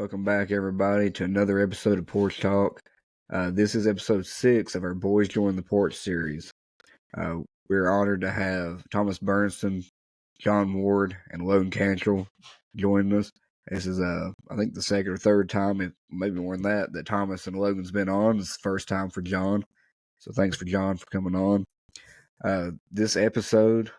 Welcome back, everybody, to another episode of Porch Talk. This is episode 6 of our Boys Join the Porch series. We're honored to have Thomas Burniston, John Ward, and Logan Cantrell joining us. This is, I think, the second or third time, maybe more than that Thomas and Logan's been on. It's the first time for John. So thanks for John for coming on. This episode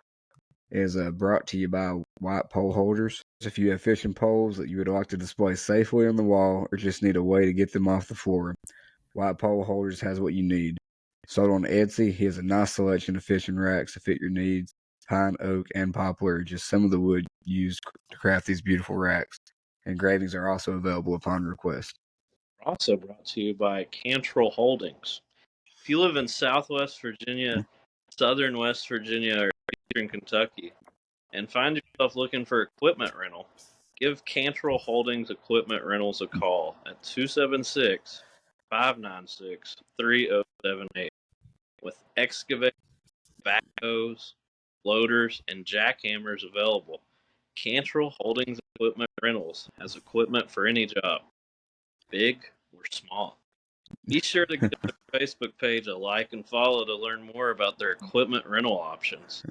is brought to you by Wyatt pole holders. If you have fishing poles that you would like to display safely on the wall or just need a way to get them off the floor, Wyatt pole holders has what you need. Sold on Etsy, he has a nice selection of fishing racks to fit your needs. Pine, oak, and poplar are just some of the wood used to craft these beautiful racks. Engravings are also available upon request. Also brought to you by Cantrell Holdings. If you live in Southwest Virginia, Southern West Virginia, or Eastern Kentucky, and find yourself looking for equipment rental, give Cantrell Holdings Equipment Rentals a call at 276-596-3078. With excavator, backhoes, loaders, and jackhammers available, Cantrell Holdings Equipment Rentals has equipment for any job, big or small. Be sure to give their Facebook page a like and follow to learn more about their equipment rental options,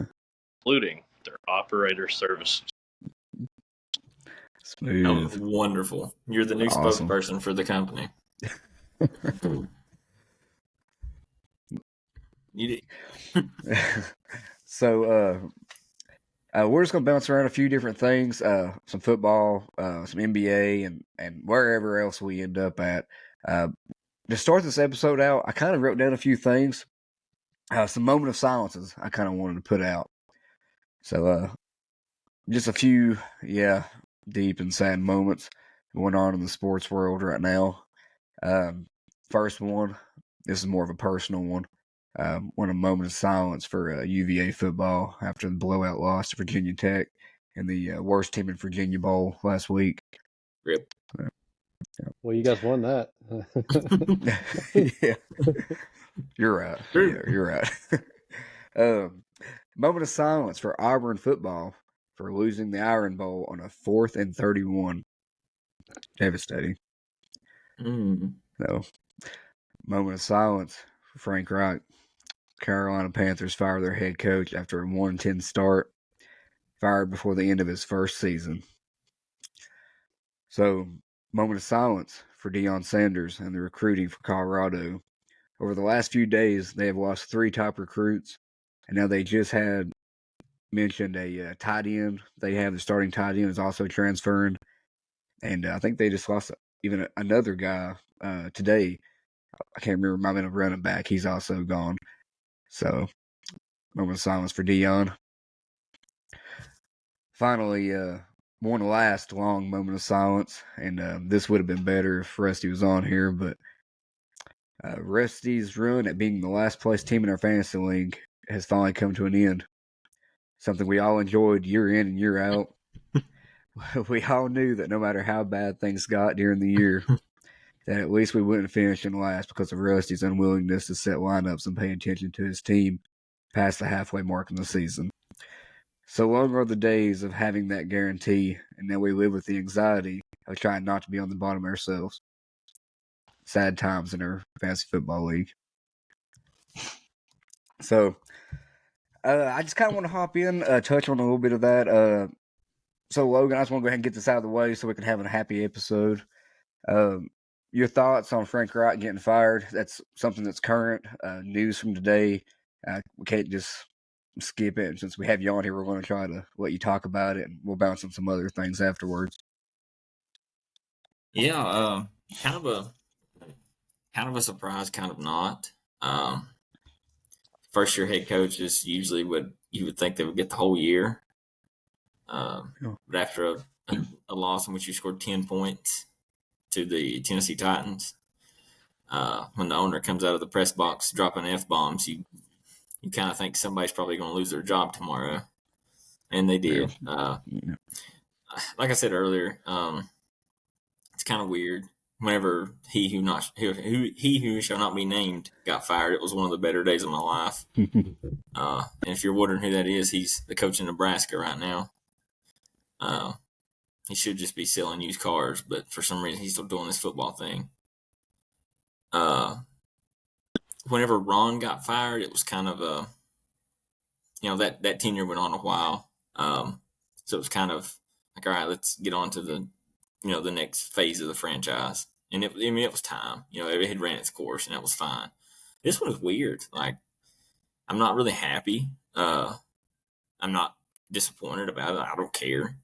including their operator services. Smooth. Oh, wonderful. You're the new spokesperson for the company. So, we're just going to bounce around a few different things, some football, some NBA, and wherever else we end up at. To start this episode out, I kind of wrote down a few things, some moment of silences I kind of wanted to put out. So, just a few, deep and sad moments going on in the sports world right now. First one, this is more of a personal one. Want a moment of silence for UVA football after the blowout loss to Virginia Tech in the worst team in Virginia Bowl last week. Rip. Well, you guys won that. Yeah, you're right. Yeah, you're right. Moment of silence for Auburn football for losing the Iron Bowl on a 4th and 31. Devastating. So, moment of silence for Frank Reich. Carolina Panthers fire their head coach after a 1-10 start, fired before the end of his first season. So, moment of silence for Deion Sanders and the recruiting for Colorado. Over the last few days, they have lost 3 top recruits, and now they just had mentioned a tight end. They have the starting tight end is also transferring, and I think they just lost even another guy today. I can't remember, might have been a running back. He's also gone. So, moment of silence for Deion. Finally, one last long moment of silence, and this would have been better if Rusty was on here, but Rusty's run at being the last place team in our fantasy league has finally come to an end. Something we all enjoyed year in and year out. We all knew that no matter how bad things got during the year, that at least we wouldn't finish in last because of Rusty's unwillingness to set lineups and pay attention to his team past the halfway mark in the season. So long are the days of having that guarantee, and now we live with the anxiety of trying not to be on the bottom ourselves. Sad times in our fantasy football league. So, I just kind of want to hop in, touch on a little bit of that. So, Logan, I just want to go ahead and get this out of the way so we can have a happy episode. Your thoughts on Frank Reich getting fired? That's something that's current, news from today. We can't just skip it. And since we have you on here, we're going to try to let you talk about it, and we'll bounce on some other things afterwards. Yeah, kind of a surprise, kind of not. First year head coach is usually what you would think they would get the whole year. But after a loss in which you scored 10 points to the Tennessee Titans, when the owner comes out of the press box dropping F-bombs, you kind of think somebody's probably going to lose their job tomorrow. And they did. Like I said earlier, it's kind of weird. Whenever he who shall not be named got fired, it was one of the better days of my life. And if you're wondering who that is, he's the coach in Nebraska right now. he should just be selling used cars, but for some reason he's still doing this football thing. Whenever Ron got fired, it was kind of a, that tenure went on a while. So it was kind of like, all right, let's get on to the next phase of the franchise. And it was time. It had ran its course, and that was fine. This one was weird. Like, I'm not really happy. I'm not disappointed about it. I don't care.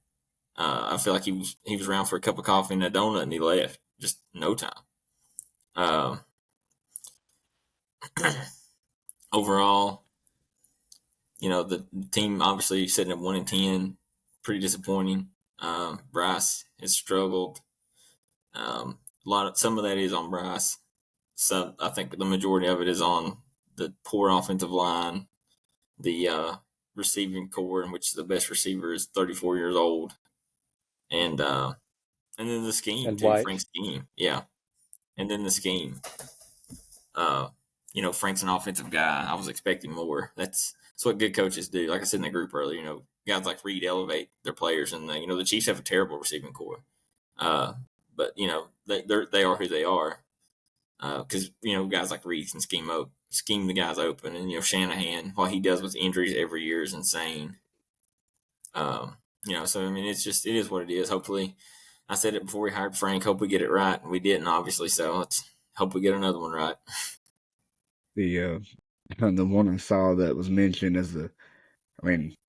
I feel like he was around for a cup of coffee and a donut, and he left. Just no time. Overall, the team obviously sitting at 1-10, pretty disappointing. Bryce has struggled. Some of that is on Bryce. So I think the majority of it is on the poor offensive line, the receiving core, in which the best receiver is 34 years old, and then the scheme And too, Wyatt. Frank's scheme, yeah, and then the scheme. Frank's an offensive guy. I was expecting more. That's what good coaches do. Like I said in the group earlier, guys like Reed elevate their players, and the Chiefs have a terrible receiving core. But they are who they are. Because guys like Reed can scheme the guys open, and Shanahan, what he does with injuries every year is insane. So I mean, it is what it is. Hopefully, I said it before we hired Frank. Hope we get it right, and we didn't, obviously. So let's hope we get another one right. The one I saw that was mentioned as at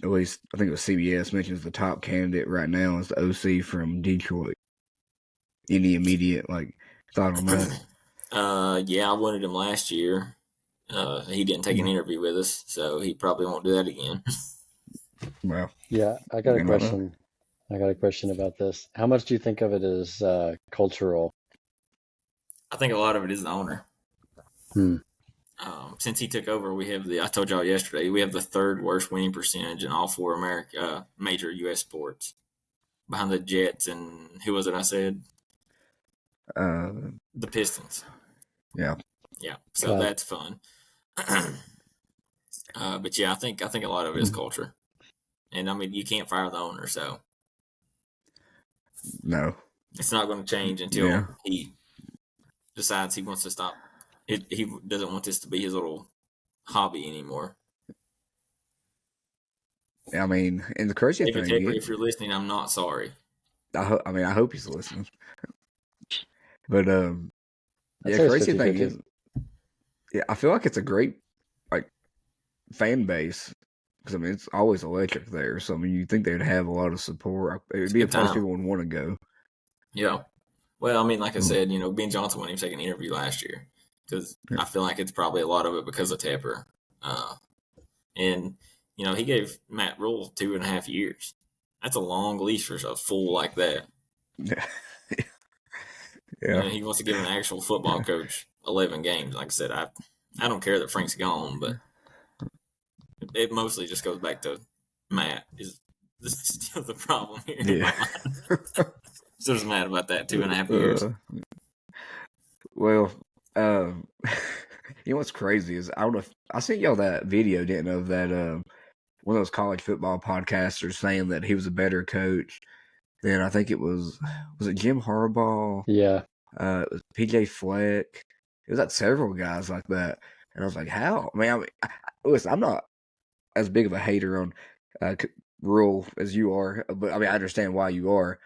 least I think it was CBS mentions the top candidate right now is the OC from Detroit. Any immediate thought on that? Yeah, I wanted him last year. He didn't take an interview with us, so he probably won't do that again. Well, yeah, I got a question. I got a question about this. How much do you think of it as cultural? I think a lot of it is the owner. Since he took over, we have I told y'all yesterday, we have the third worst winning percentage in all four major U.S. sports, behind the Jets and who was it I said? The Pistons. Yeah. Yeah. So that's fun. But yeah, I think a lot of it is culture, and I mean you can't fire the owner, so no, it's not going to change until he decides he wants to stop. He doesn't want this to be his little hobby anymore. I mean, and the crazy David thing, Tepper, if you're listening, I'm not sorry. I hope he's listening. But crazy thing is, I feel like it's a great fan base, because I mean it's always electric there. So I mean, you think they'd have a lot of support. It'd be a place people would want to go. Yeah. Well, I mean, like I said, Ben Johnson wouldn't even take an interview last year, because I feel like it's probably a lot of it because of Tepper. And he gave Matt Rule 2.5 years. That's a long leash for a fool like that. Yeah. He wants to give an actual football coach 11 games. Like I said, I don't care that Frank's gone, but it mostly just goes back to Matt. Is still the problem here in my mind? Still just mad about that 2.5 years. Well, what's crazy is, I don't know if I sent y'all that video, didn't know, that one of those college football podcasters saying that he was a better coach than, I think it was it Jim Harbaugh? Yeah. It was PJ Fleck. It was several guys like that. And I was like, how? I mean, listen, I'm not as big of a hater on Rule as you are, but I mean, I understand why you are.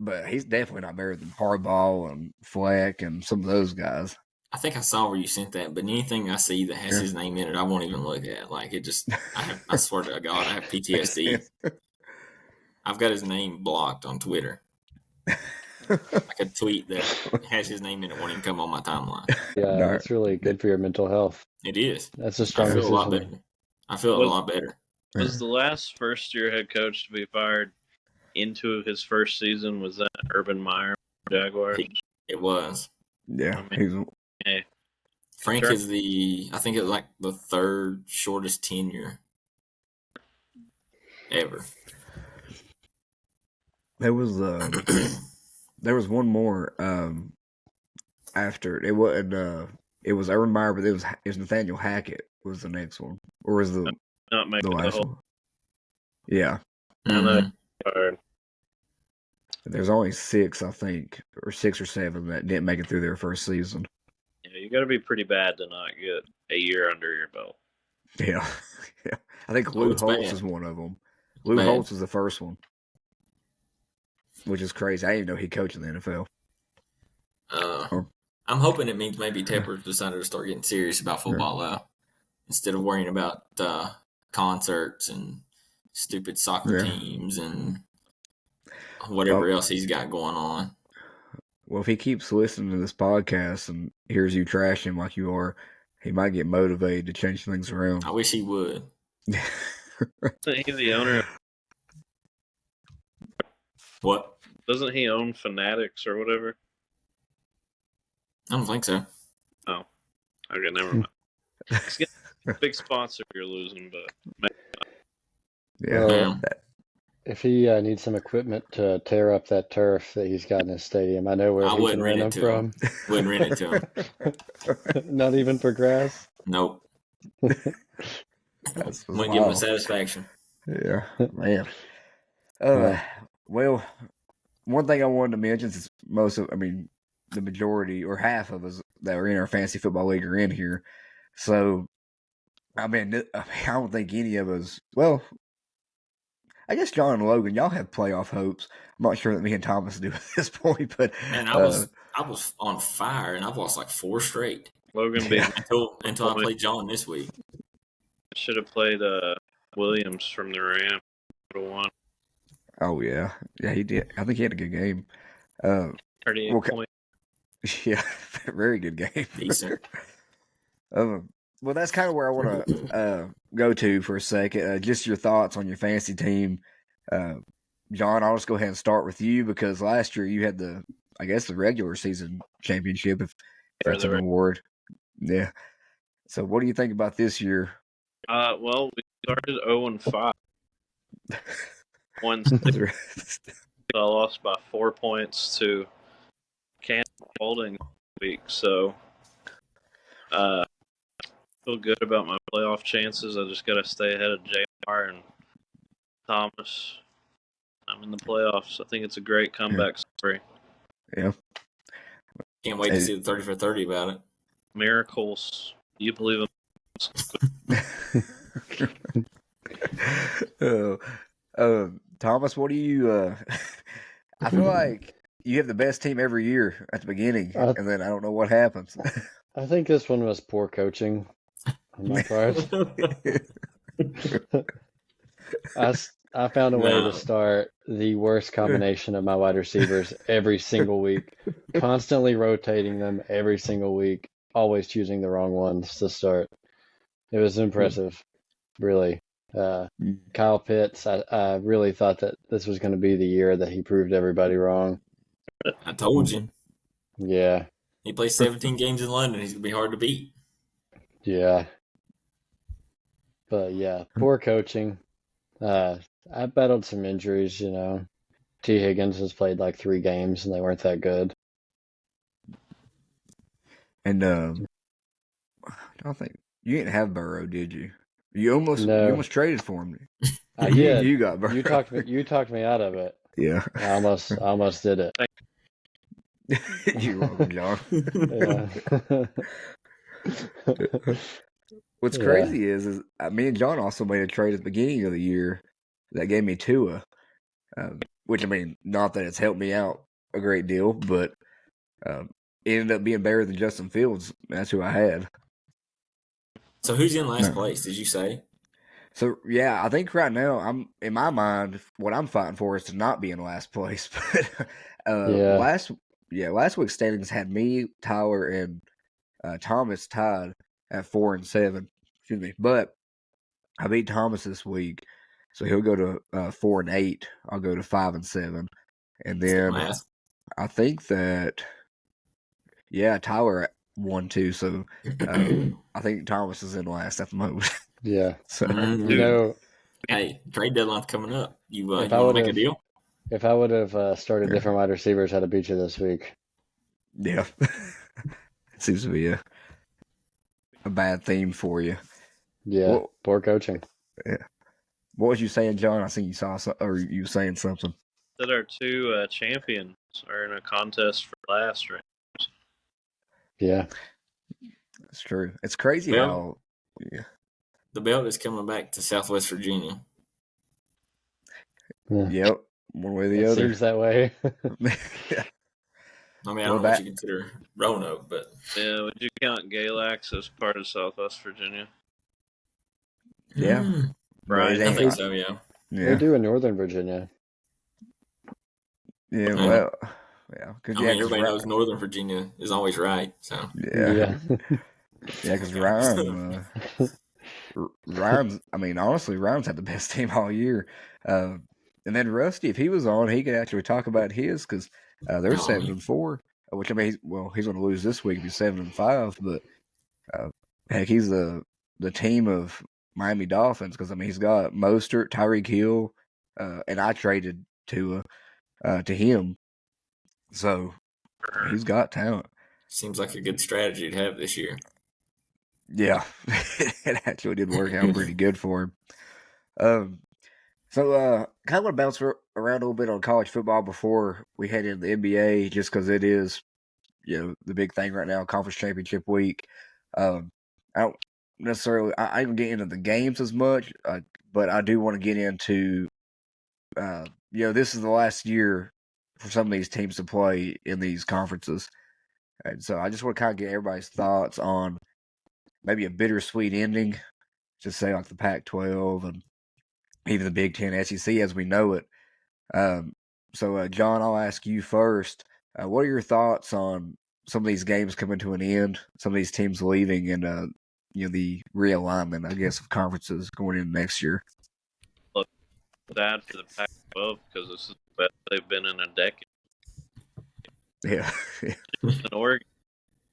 But he's definitely not better than Harbaugh and Fleck and some of those guys. I think I saw where you sent that, but anything I see that has his name in it, I won't even look at. Like, it just, I swear to God, I have PTSD. I've got his name blocked on Twitter. Like a tweet that has his name in it won't even come on my timeline. Yeah, that's really good for your mental health. It is. That's a strong decision. A lot better. I feel a lot better. Was the last first-year head coach to be fired into his first season, was that Urban Meyer, Jaguars? It was. Yeah. Frank is I think it's like the third shortest tenure ever. There was one more after it wasn't it was Urban Meyer, but it was Nathaniel Hackett was the next one, or was the not making the last whole... one? Yeah. Mm-hmm. There's only 6, I think, or 6 or 7 that didn't make it through their first season. Yeah, you got to be pretty bad to not get a year under your belt. Yeah. Yeah. I think Lou it's Holtz bad. is one of them. Lou bad. Holtz was the first one, which is crazy. I didn't even know he coached in the NFL. I'm hoping it means maybe Tepper's decided to start getting serious about football now, instead of worrying about concerts and stupid soccer teams and whatever else he's got going on. Well, if he keeps listening to this podcast and hears you trash him like you are, he might get motivated to change things around. I wish he would. Isn't he the owner? What? Doesn't he own Fanatics or whatever? I don't think so. Oh, okay, never mind. It's getting a big sponsor you're losing, but yeah. If he needs some equipment to tear up that turf that he's got in his stadium, I know where he can rent them from. Wouldn't rent it to him. Not even for grass? Nope. That's Wouldn't give him satisfaction. Yeah, man. Well, one thing I wanted to mention is the majority or half of us that are in our fantasy football league are in here. So, I don't think any of us. Well, I guess John and Logan, y'all have playoff hopes. I'm not sure that me and Thomas do at this point, but and I was on fire, and I've lost like 4 straight. Logan being until I played John this week. Should have played Williams from the Rams. Would have won. Oh yeah, he did. I think he had a good game. 38 points. Yeah, very good game. Decent. Well, that's kind of where I want to go to for a second. Just your thoughts on your fantasy team. John, I'll just go ahead and start with you because last year you had the regular season championship, if that's an award. Yeah. So what do you think about this year? Well, we started 0-5. I lost by 4 points to Cantrell Holdings this week, so feel good about my playoff chances. I just got to stay ahead of JR and Thomas. I'm in the playoffs. I think it's a great comeback story. Yeah. Can't wait to see the 30 for 30 about it. Miracles. Do you believe them? Thomas, what do you I feel like you have the best team every year at the beginning, and then I don't know what happens. I think this one was poor coaching on my part. I found a way to start the worst combination of my wide receivers every single week, constantly rotating them every single week, always choosing the wrong ones to start. It was impressive, really. Kyle Pitts, I really thought that this was going to be the year that he proved everybody wrong. I told you. Yeah. He plays 17 games in London. He's going to be hard to beat. Yeah. But, yeah, poor coaching. I battled some injuries, T. Higgins has played like 3 games, and they weren't that good. And I don't think you didn't have Burrow, did you? You almost traded for him. I did. You got Burrow. You talked me out of it. Yeah. I almost did it. You're welcome, John. Yeah. What's crazy is me and John also made a trade at the beginning of the year that gave me Tua, which not that it's helped me out a great deal, but it ended up being better than Justin Fields. That's who I had. So who's in last place? Did you say? So yeah, I think right now I'm in my mind what I'm fighting for is to not be in last place. But last week's standings had me, Tyler, and Thomas tied at 4-7. Excuse me, but I beat Thomas this week, so he'll go to 4-8. I'll go to 5-7, and then I think that Tyler won too. So I think Thomas is in last at the moment. Yeah. So hey, trade deadline's coming up. You want to make a deal? If I would have started different wide receivers, I'd have beat you this week. Yeah. It seems to be a bad theme for you. Yeah, poor coaching. Yeah. What was you saying, John? I think you saw or you were saying something. that our two champions are in a contest for last right? Yeah. That's true. It's crazy Well, how. Yeah. The belt is coming back to Southwest Virginia. Yep. One way or the It other. seems that way. I mean, I don't know what you consider Roanoke, but Yeah, would you count Galax as part of Southwest Virginia? Yeah. Right. I think so. Yeah. They do in Northern Virginia. Yeah. Well. Yeah. Because I mean, everybody knows Northern Virginia is always right. So yeah. Yeah. Because Ryan. Ryan's. I mean, honestly, Ryan's had the best team all year. And then Rusty, if he was on, he could actually talk about his because they're 7-4. Which I mean, he's going to lose this week if he's 7-5. But heck, he's the team of Miami Dolphins because I mean he's got Mostert, Tyreek Hill, and I traded to him, so he's got talent. Seems like a good strategy to have this year. Yeah, it actually did work out pretty good for him. So kind of want to bounce around a little bit on college football before we head into the NBA, just because it is, the big thing right now, conference championship week. I don't necessarily, I don't get into the games as much, but I do want to get into, this is the last year for some of these teams to play in these conferences. And so I just want to kind of get everybody's thoughts on maybe a bittersweet ending, just say like the Pac-12 and even the Big Ten, SEC as we know it. So, John, I'll ask you first. What are your thoughts on some of these games coming to an end, some of these teams leaving, and the realignment, I guess, of conferences going into next year? Look, sad for the Pac-12 because this is the best they've been in a decade. Yeah. In Oregon,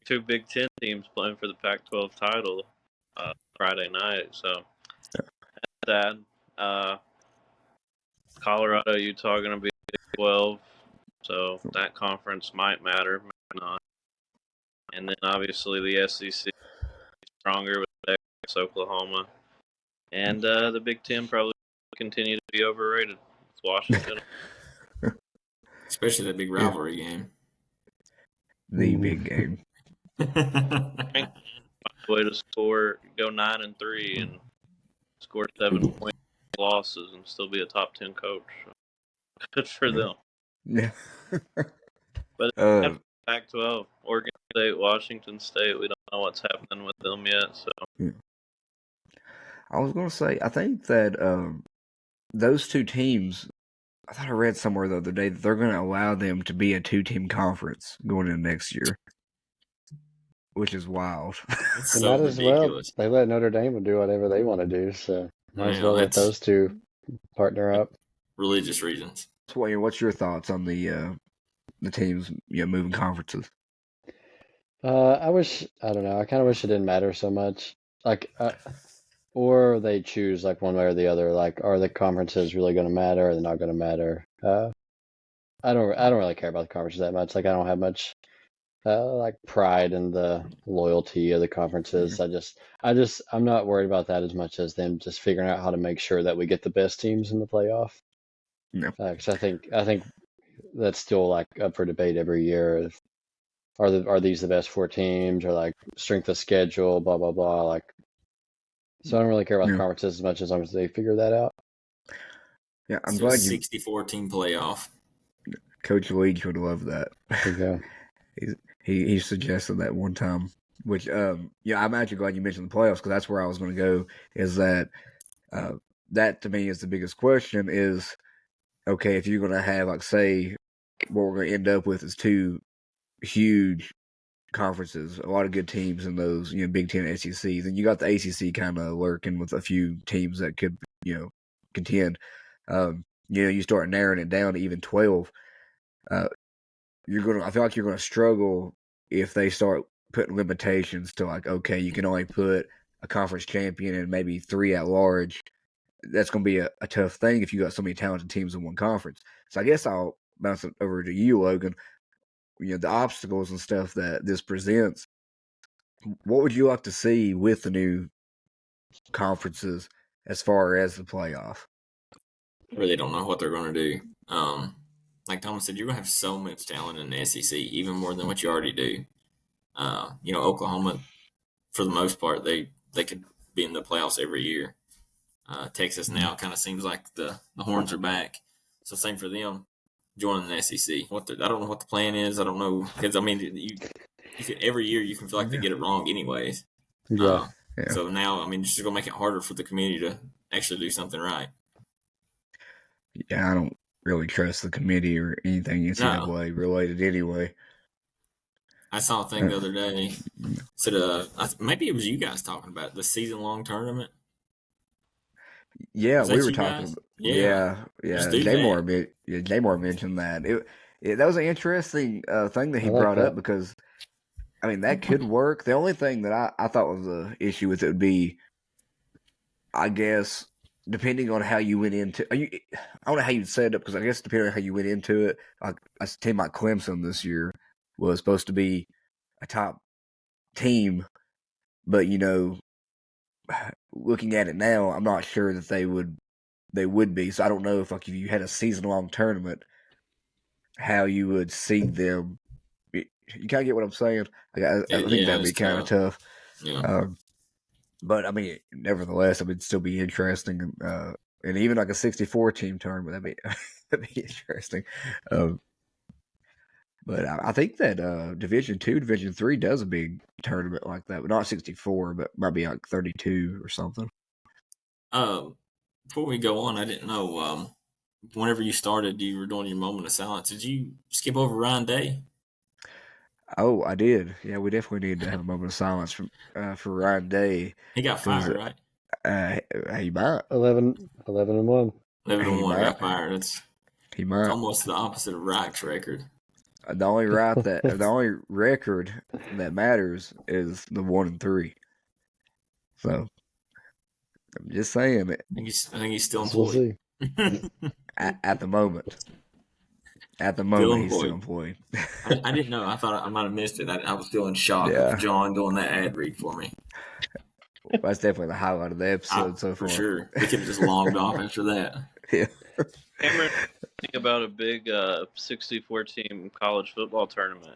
two Big Ten teams playing for the Pac-12 title Friday night, so that's sad. Colorado, Utah going to be Big 12, so that conference might matter, might not. And then obviously the SEC stronger with Texas, Oklahoma, and the Big Ten probably continue to be overrated with Washington. Especially that big rivalry game. The big game. Way to go 9-3 and score 7 points losses and still be a top 10 coach. Good for them. Yeah. But Pac-12, Oregon State, Washington State, we don't know what's happening with them yet. So I was going to say, I think that those two teams, I thought I read somewhere the other day that they're going to allow them to be a 2-team conference going into next year, which is wild. It's so ridiculous. Well, they let Notre Dame do whatever they want to do, so might as well let those two partner up. Religious reasons. What's your thoughts on the teams moving conferences? I don't know. I kind of wish it didn't matter so much. Like, or they choose like one way or the other. Like, are the conferences really going to matter? Or are they not going to matter? I don't really care about the conferences that much. Like, I don't have much like pride in the loyalty of the conferences. I'm not worried about that as much as them just figuring out how to make sure that we get the best teams in the playoff. No. Because I think that's still like up for debate every year. Are these the best 4 teams, or like strength of schedule, blah blah blah. Like, so I don't really care about the conferences as much as long as they figure that out. Yeah, I'm glad 64 team playoff. Coach Leach would love that. There you go. He suggested that one time, which I'm actually glad you mentioned the playoffs because that's where I was going to go. Is that that to me is the biggest question? Is okay if you're going to have like say what we're going to end up with is 2 huge conferences, a lot of good teams in those Big Ten, SECs, and you got the ACC kind of lurking with a few teams that could contend. You start narrowing it down to even 12. I feel like you're gonna struggle if they start putting limitations to like, okay, you can only put a conference champion and maybe 3 at large. That's gonna be a tough thing if you got so many talented teams in one conference. So I guess I'll bounce it over to you, Logan. The obstacles and stuff that this presents. What would you like to see with the new conferences as far as the playoff? I really don't know what they're going to do. like Thomas said, you're going to have so much talent in the SEC, even more than what you already do. Oklahoma, for the most part, they could be in the playoffs every year. Texas now kind of seems like the horns are back. So same for them joining the SEC. I don't know what the plan is. I don't know because every year you can feel like they get it wrong anyways. Yeah. So now it's just gonna make it harder for the community to actually do something right. Yeah, I don't really trust the committee or anything NCAA related anyway. I saw a thing the other day. Said maybe it was you guys talking about the season-long tournament. Yeah, we were talking about. Yeah. Jamor mentioned that. That was an interesting thing that he brought up because, that could work. The only thing that I thought was an issue with it would be, I guess, depending on how you went into. I don't know how you'd set it up because I guess depending on how you went into it, like a team like Clemson this year was supposed to be a top team, but looking at it now, I'm not sure that they would be. So I don't know if if you had a season-long tournament, how you would seed them. You kind of get what I'm saying? I think that'd be kind of tough. Yeah. But nevertheless, it'd still be interesting. And even like a 64-team tournament, that'd be interesting. But I think that Division II, Division III does a big tournament like that. But not 64, but might be like 32 or something. Before we go on, I didn't know. Whenever you started, you were doing your moment of silence. Did you skip over Ryan Day? Oh, I did. Yeah, we definitely need to have a moment of silence for Ryan Day. He got fired, right? He might. 11-1. 11-1 got fired. He might. It's almost the opposite of Reich's record. The only record that matters is the 1-3. So I'm just saying it. I think he's still employed. At the moment. At the moment, he's still employed. I didn't know. I thought I might have missed it. I was still in shock of John doing that ad read for me. Well, that's definitely the highlight of the episode so far. For sure. We could have just logged off after that. Yeah. Cameron, think about a big 64-team college football tournament.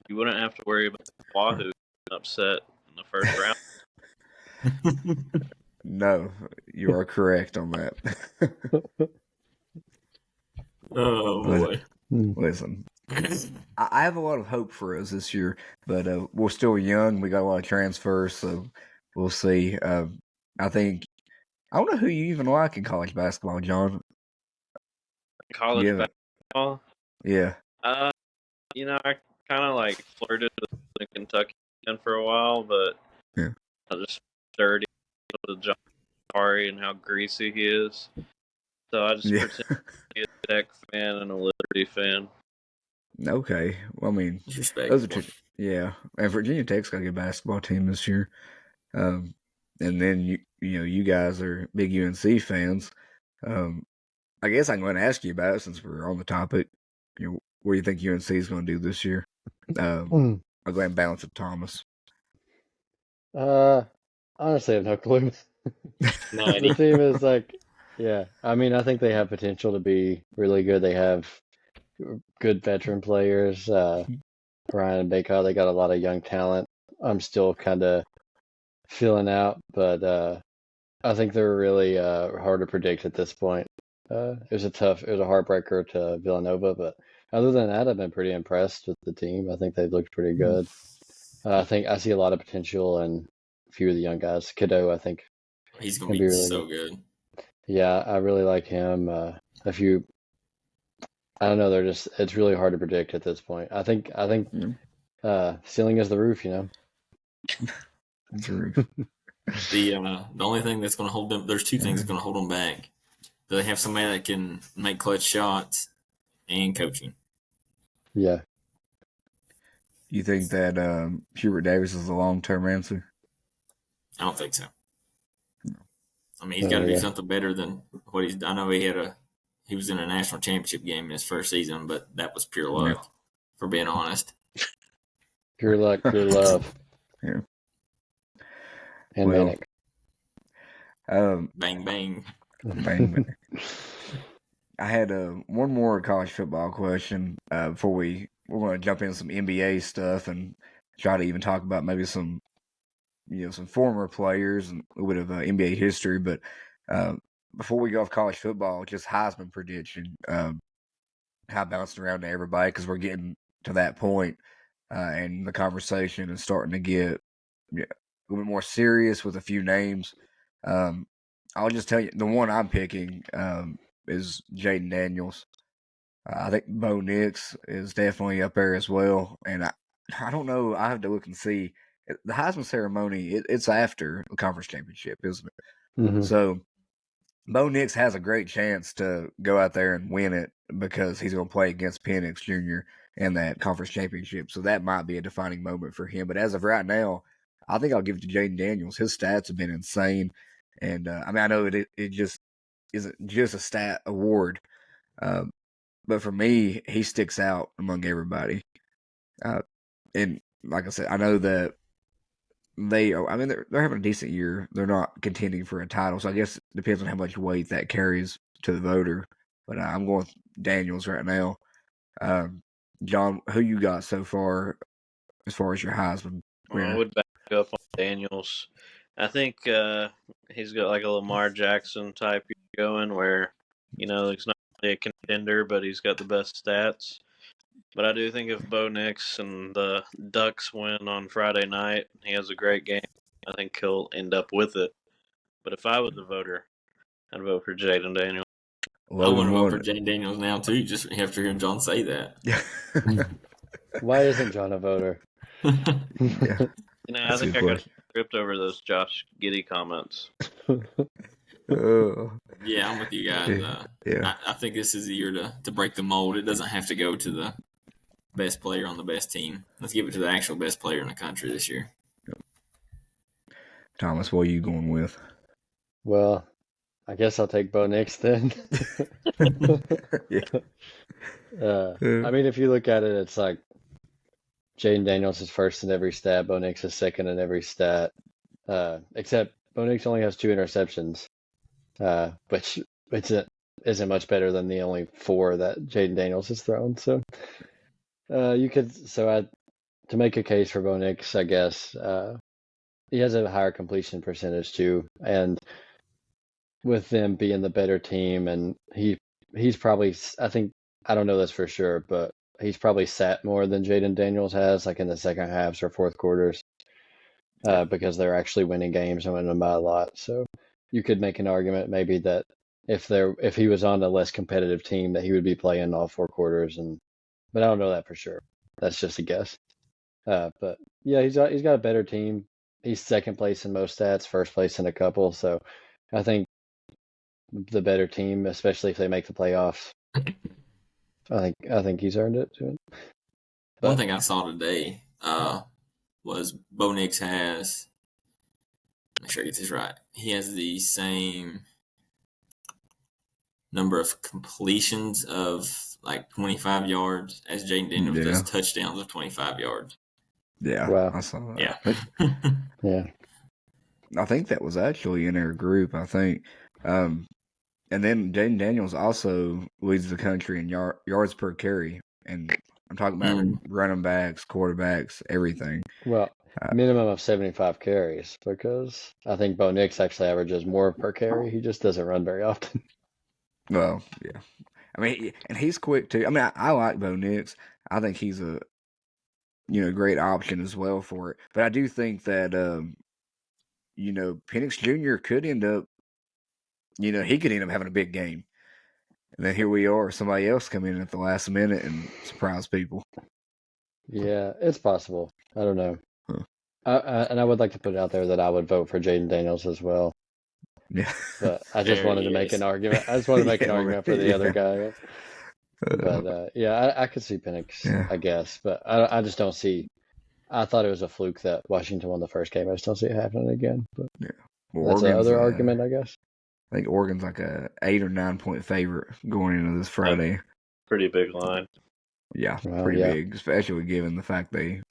You wouldn't have to worry about Wahoo getting upset in the first round. No, you are correct on that. Oh, boy. Listen, I have a lot of hope for us this year, but we're still young. We got a lot of transfers, so we'll see. I don't know who you even like in college basketball, John. College basketball? Yeah. I kind of flirted with Kentucky for a while, but I just dirty with John Kari and how greasy he is. So I just pretend to be a Tech fan and a Liberty fan. Okay. Well, those are two. Yeah. And Virginia Tech's got a good basketball team this year. And then, you guys are big UNC fans. I guess I'm going to ask you about it since we're on the topic. What do you think UNC is going to do this year? I'll go ahead and balance with Thomas. Honestly, I have no clue. The team is I think they have potential to be really good. They have good veteran players. Ryan and Baker, they got a lot of young talent. I'm still kind of filling out, but I think they're really hard to predict at this point. It was a heartbreaker to Villanova, but other than that, I've been pretty impressed with the team. I think they've looked pretty good. I think I see a lot of potential in a few of the young guys. Cadeau, I think he's going to be really so good. Yeah, I really like him. I don't know. It's really hard to predict at this point. I think ceiling is the roof, It's a roof. The only thing that's going to hold them, there's two things that's going to hold them back. They have somebody that can make clutch shots and coaching. Yeah. You think that Hubert Davis is a long-term answer? I don't think so. He's got to do something better than what he's done. I know he was in a national championship game in his first season, but that was pure luck, for being honest. Pure luck, pure love. Yeah. And Manic. Bang, bang. Bang, bang. I had one more college football question before we're going to jump into some NBA stuff and try to even talk about maybe some some former players and a bit of NBA history. But before we go off college football, just Heisman prediction, how bouncing around to everybody because we're getting to that point, and the conversation is starting to get a little bit more serious with a few names. I'll just tell you the one I'm picking is Jaden Daniels. I think Bo Nix is definitely up there as well, and I don't know. I have to look and see the Heisman ceremony. It's after the conference championship, isn't it? Mm-hmm. So Bo Nix has a great chance to go out there and win it because he's going to play against Penix Jr. in that conference championship. So that might be a defining moment for him. But as of right now, I think I'll give it to Jaden Daniels. His stats have been insane, and I know it just isn't just a stat award. But for me, he sticks out among everybody. And like I said, I know that they're having a decent year. They're not contending for a title, so I guess it depends on how much weight that carries to the voter. But I'm going with Daniels right now. John, who you got so far as your Heisman winner? I would back up on Daniels. I think he's got like a Lamar Jackson type going where, he's not really a contender, but he's got the best stats. But I do think if Bo Nix and the Ducks win on Friday night, he has a great game. I think he'll end up with it. But if I was the voter, I'd vote for Jaden Daniels. I want to vote for Jaden Daniels now too, just after hearing John say that. Why isn't John a voter? Yeah. I think I got script over those Josh Giddey comments. Yeah, I'm with you guys. I think this is the year to break the mold. It doesn't have to go to the best player on the best team. Let's give it to the actual best player in the country this year. Thomas, what are you going with? Well, I guess I'll take Bo Nix then. I mean, if you look at it, it's like Jaden Daniels is first in every stat. Bo Nix is second in every stat. Except Bo Nix only has 2 interceptions, which isn't much better than the only 4 that Jaden Daniels has thrown. So to make a case for Bo Nix, I guess he has a higher completion percentage too, and with them being the better team, and he's probably, I don't know this for sure, but he's probably sat more than Jaden Daniels has, like in the second halves or fourth quarters, because they're actually winning games and winning them by a lot. So you could make an argument maybe that if he was on a less competitive team, that he would be playing all 4 quarters, but I don't know that for sure. That's just a guess. But yeah, he's got a better team. He's second place in most stats, first place in a couple. So I think the better team, especially if they make the playoffs, I think he's earned it too. One thing I saw today was Bo Nix has, make sure I get this right, he has the same number of completions of like 25 yards as Jaden Daniels does touchdowns of 25 yards. Yeah, wow. I saw that. Yeah. Yeah. I think that was actually in our group, I think. And then Jaden Daniels also leads the country in yards per carry. And I'm talking about running backs, quarterbacks, everything. Well, minimum of 75 carries, because I think Bo Nix actually averages more per carry. He just doesn't run very often. Well, yeah. I mean, and he's quick too. I mean, I like Bo Nix. I think he's a great option as well for it. But I do think that Penix Jr. could end up, he could end up having a big game. And then here we are, somebody else come in at the last minute and surprise people. Yeah, it's possible. I don't know. Huh. And I would like to put it out there that I would vote for Jaden Daniels as well. Yeah. But I just wanted to make an argument. I just wanted to make an argument for the other guy. But I could see Penix, I guess. But I just don't see. I thought it was a fluke that Washington won the first game. I just don't see it happening again. But that's another argument, I guess. I think Oregon's like a 8 or 9 point favorite going into this Friday. Pretty big line. Yeah, pretty big, especially given the fact they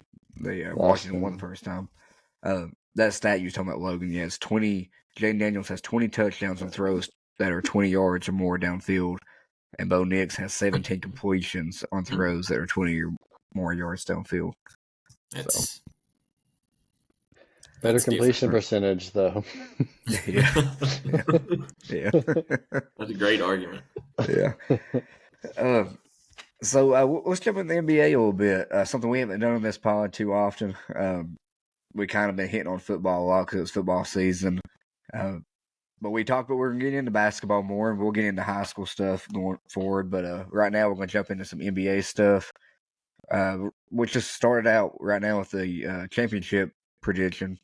Washington won the first time. That stat you were talking about, Logan, it's 20. Jaden Daniels has 20 touchdowns and throws that are 20 yards or more downfield. and Bo Nix has 17 completions on throws that are 20 or more yards downfield. That's better that's completion different. percentage, though. Yeah. Yeah. That's a great argument. Yeah. So let's jump in the NBA a little bit. Something we haven't done on this pod too often. We kind of been hitting on football a lot because it's football season. But we talked about we're going to get into basketball more, and we'll get into high school stuff going forward. But right now we're going to jump into some NBA stuff. We just started out right now with the championship prediction.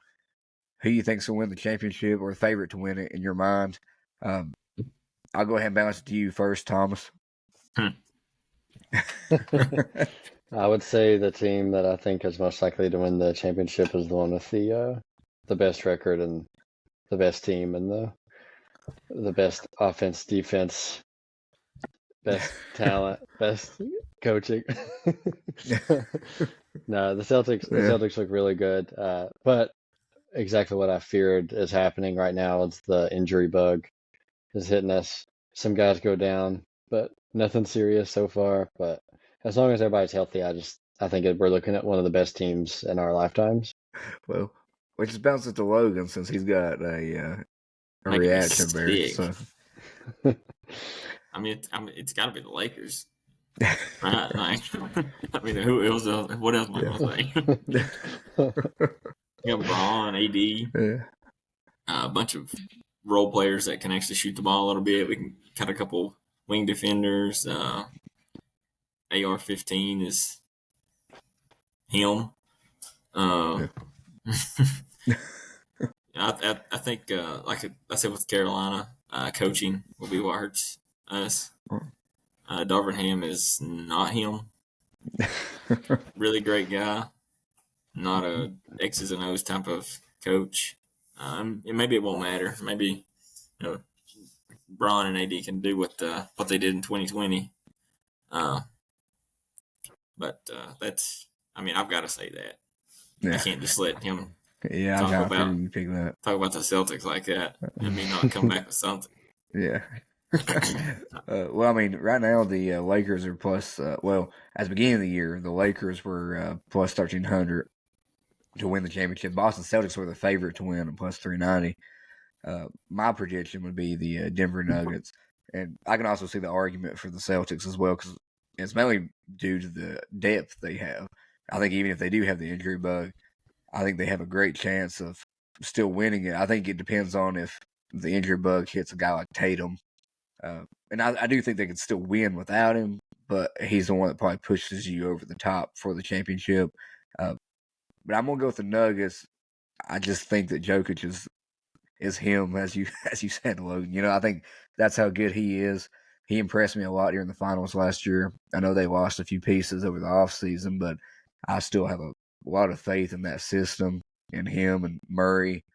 Who you think's going to win the championship or the favorite to win it in your mind? I'll go ahead and bounce it to you first, Thomas. I would say the team that I think is most likely to win the championship is the one with the best record and the best team and the best offense, defense, best talent, best coaching. No, the Celtics. The Celtics look really good, but exactly what I feared is happening right now. It's the injury bug is hitting us. Some guys go down, but nothing serious so far. But as long as everybody's healthy, I think we're looking at one of the best teams in our lifetimes. Well, we just bounce it to Logan since he's got a Making me reaction there. sick. So. I mean, it's got to be the Lakers, right? Like, I mean, who else? What else am I gonna say? You got Braun, AD, Yeah. a bunch of role players that can actually shoot the ball a little bit. We can cut a couple wing defenders. AR-15 is him. I think, like I said with Carolina, coaching will be what hurts us. Darvingham is not him. Really great guy. Not a X's and O's type of coach. Maybe it won't matter. Maybe Braun and AD can do what they did in 2020. But that's. I mean, I've got to say that. Yeah. I can't just let him Yeah, talk I about you pick that. the Celtics like that and me not come back with something. Yeah. Well, I mean, right now the Lakers are plus. At the beginning of the year, the Lakers were plus 1,300 to win the championship. Boston Celtics were the favorite to win at plus 390. My prediction would be the Denver Nuggets, and I can also see the argument for the Celtics as well because it's mainly due to the depth they have. I think even if they do have the injury bug, I think they have a great chance of still winning it. I think it depends on if the injury bug hits a guy like Tatum. And I do think they could still win without him, but he's the one that probably pushes you over the top for the championship. But I'm going to go with the Nuggets. I just think that Jokic is him, as you said, Logan. I think that's how good he is. He impressed me a lot during the finals last year. I know they lost a few pieces over the offseason, but I still have a lot of faith in that system and him and Murray.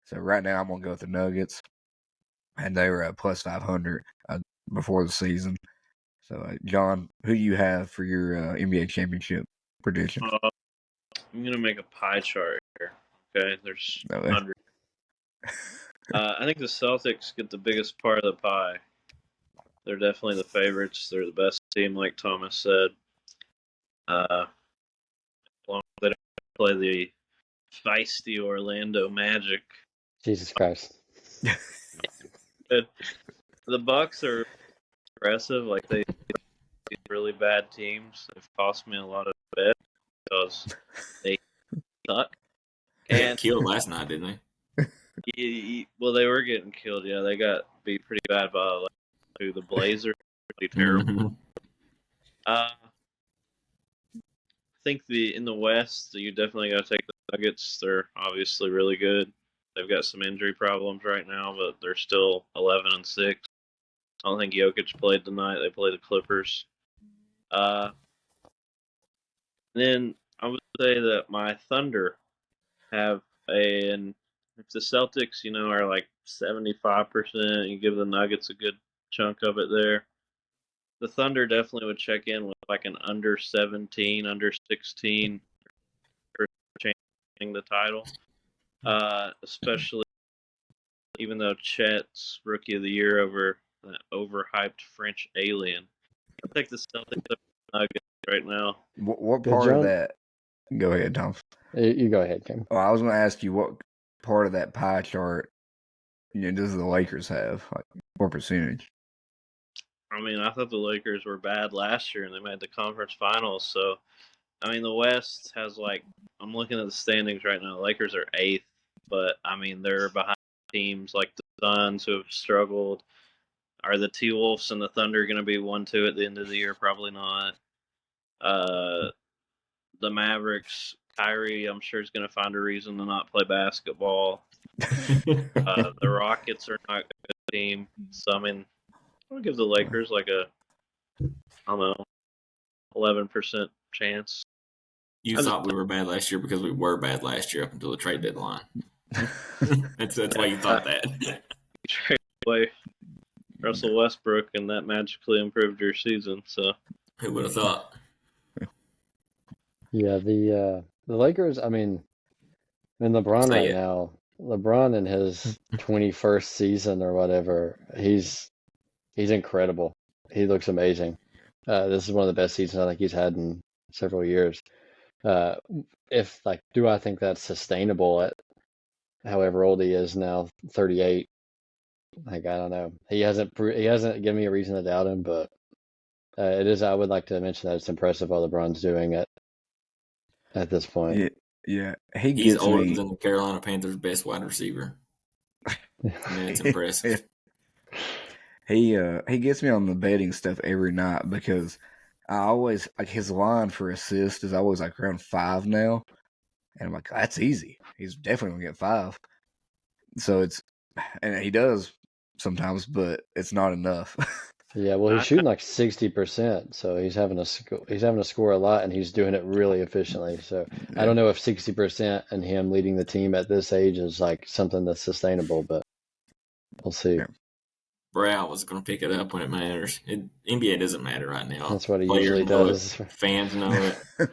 So right now I'm going to go with the Nuggets. And they were at plus 500 before the season. So, John, who do you have for your NBA championship prediction? I'm going to make a pie chart here. Okay, there's 100. I think the Celtics get the biggest part of the pie. They're definitely the favorites. They're the best team, like Thomas said. As long as they don't play the feisty Orlando Magic. Jesus Christ. The Bucks are aggressive. Like, they get really bad teams. They've cost me a lot of bets because they suck. They got killed last night, didn't they? Well, they were getting killed. Yeah, they got beat pretty bad by the Blazers. Pretty terrible. I think in the West, you definitely got to take the Nuggets. They're obviously really good. They've got some injury problems right now, but they're still 11-6. I don't think Jokic played tonight. They play the Clippers. Then I would say that my Thunder have and if the Celtics, are like 75%, you give the Nuggets a good chunk of it there. The Thunder definitely would check in with like an under 17, under 16 for changing the title. Especially even though Chet's Rookie of the Year over that overhyped French alien. I think the Celtics are not good right now. What Good, part of John. that? Go ahead, Tom. You go ahead, Kim. Oh, I was going to ask you what part of that pie chart does the Lakers have? Like, what percentage? I mean, I thought the Lakers were bad last year and they made the conference finals. So, I mean, the West has I'm looking at the standings right now. The Lakers are 8th, but I mean, they're behind teams like the Suns who have struggled. Are the T-Wolves and the Thunder going to be 1-2 at the end of the year? Probably not. The Mavericks, Kyrie, I'm sure is going to find a reason to not play basketball. The Rockets are not a good team. So, I mean, I'll give the Lakers I don't know, 11% chance. You thought we were bad last year because we were bad last year up until the trade deadline. That's why you thought that. You trade away Russell Westbrook, and that magically improved your season. So who would have thought? Yeah, the Lakers. I mean, LeBron Say right it. now. LeBron in his 21st season or whatever. He's incredible. He looks amazing. This is one of the best seasons I think he's had in several years. Do I think that's sustainable at however old he is now, 38? I don't know. He hasn't given me a reason to doubt him, but it is. I would like to mention that it's impressive what LeBron's doing at this point. Yeah. He He's gets older me. than the Carolina Panthers' best wide receiver. I mean, it's impressive. He gets me on the betting stuff every night because I always his line for assist is always around 5 now, and I'm like, that's easy. He's definitely gonna get 5. So and he does sometimes, but it's not enough. Yeah, well, he's shooting 60%, so he's having to score a lot, and he's doing it really efficiently. So I don't know if 60% and him leading the team at this age is something that's sustainable, but we'll see. Yeah. Brow was going to pick it up when it matters. NBA doesn't matter right now. That's what he Players usually know does. it. Fans know it.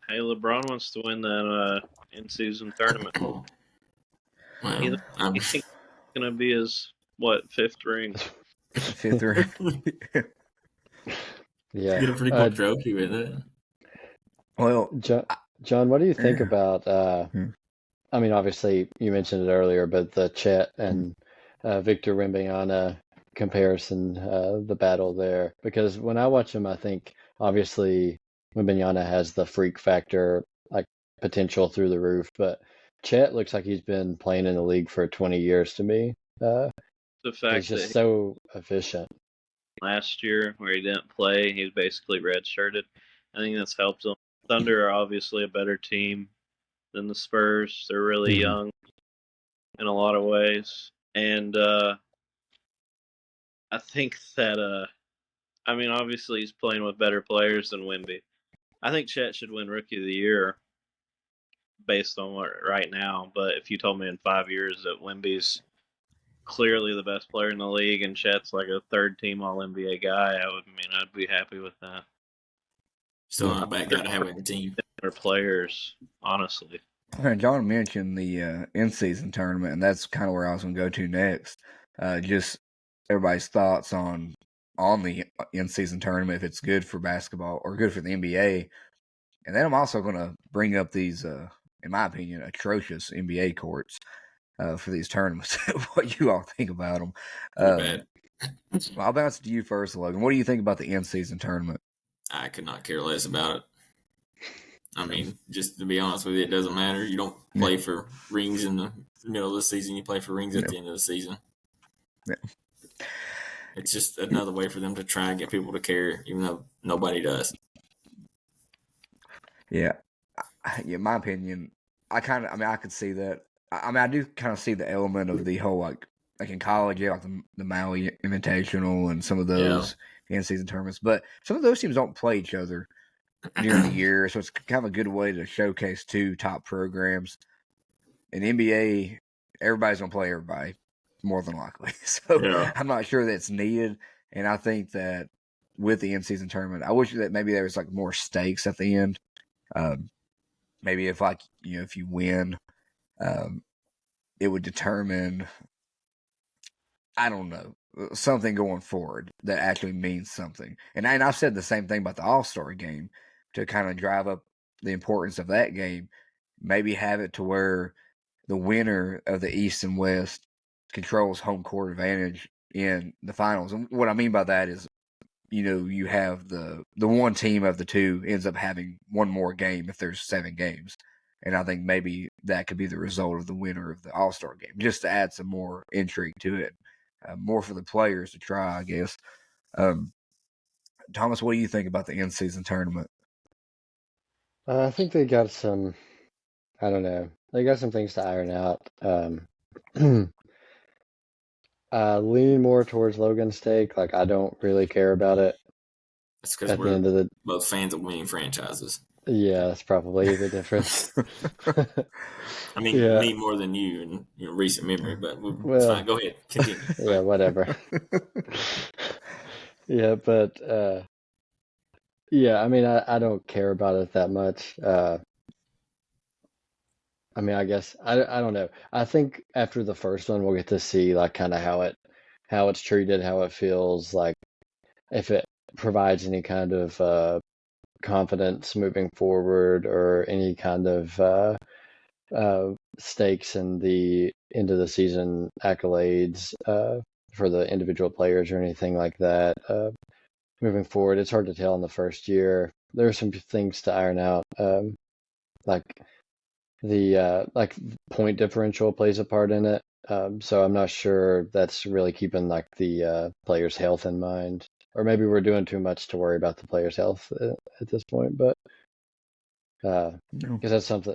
Hey, LeBron wants to win that in-season tournament. Well, He thinks it's going to be his 5th ring? 5th ring. Yeah. Get a pretty cool trophy with it. Well, John, what do you think about? I mean, obviously you mentioned it earlier, but the Chet and Victor Wembanyama comparison, the battle there. Because when I watch him, I think obviously Wembanyama has the freak factor, potential through the roof, but Chet looks like he's been playing in the league for 20 years to me. The fact he's just that so efficient. Last year, where he didn't play, he was basically redshirted. I think that's helped him. Thunder are obviously a better team than the Spurs. They're really young in a lot of ways. And I think that, I mean, obviously he's playing with better players than Wemby. I think Chet should win Rookie of the Year based on what right now. But if you told me in 5 years that Wemby's clearly the best player in the league and Chet's like a third-team All-NBA guy, I'd be happy with that. Still not a bad guy to have on the team. They're players, honestly. John mentioned the in-season tournament, and that's kind of where I was going to go to next. Just everybody's thoughts on the in-season tournament, if it's good for basketball or good for the NBA. And then I'm also going to bring up these, in my opinion, atrocious NBA courts for these tournaments. What you all think about them? Bad. I'll bounce to you first, Logan. What do you think about the in-season tournament? I could not care less about it. I mean, just to be honest with you, it doesn't matter. You don't play for rings in the middle of the season. You play for rings at the end of the season. Yeah. It's just another way for them to try and get people to care, even though nobody does. Yeah. In my opinion, I could see that. I do kind of see the element of the whole, like in college, like the Maui Invitational and some of those in-season tournaments. But some of those teams don't play each other during the year, so it's kind of a good way to showcase two top programs. In NBA, everybody's going to play everybody, more than likely. So I'm not sure that's needed, and I think that with the in-season tournament, I wish that maybe there was more stakes at the end. Maybe if if you win, it would determine I don't know, something going forward that actually means something. And I've said the same thing about the All-Star game to kind of drive up the importance of that game. Maybe have it to where the winner of the East and West controls home court advantage in the finals. And what I mean by that is, you have the one team of the two ends up having one more game if there's 7 games. And I think maybe that could be the result of the winner of the All-Star game, just to add some more intrigue to it. More for the players to try, I guess. Thomas, what do you think about the in-season tournament? I think they got some. I don't know. They got some things to iron out. Leaning more towards Logan's take. Like, I don't really care about it. That's because At the end of the both fans of winning franchises. Yeah, that's probably the difference. I mean, Yeah. me more than you in recent memory, but it's Well, fine. Go ahead, continue. Yeah, whatever. Yeah, but yeah, I mean, I don't care about it that much. I mean, I guess I don't know. I think after the first one, we'll get to see like kind of how it's treated, how it feels, like if it provides any kind of confidence moving forward or any kind of stakes in the end of the season accolades for the individual players or anything like that. Moving forward, it's hard to tell in the first year. There are some things to iron out, like the point differential plays a part in it. So I'm not sure that's really keeping like the players' health in mind, or maybe we're doing too much to worry about the players' health at this point. But because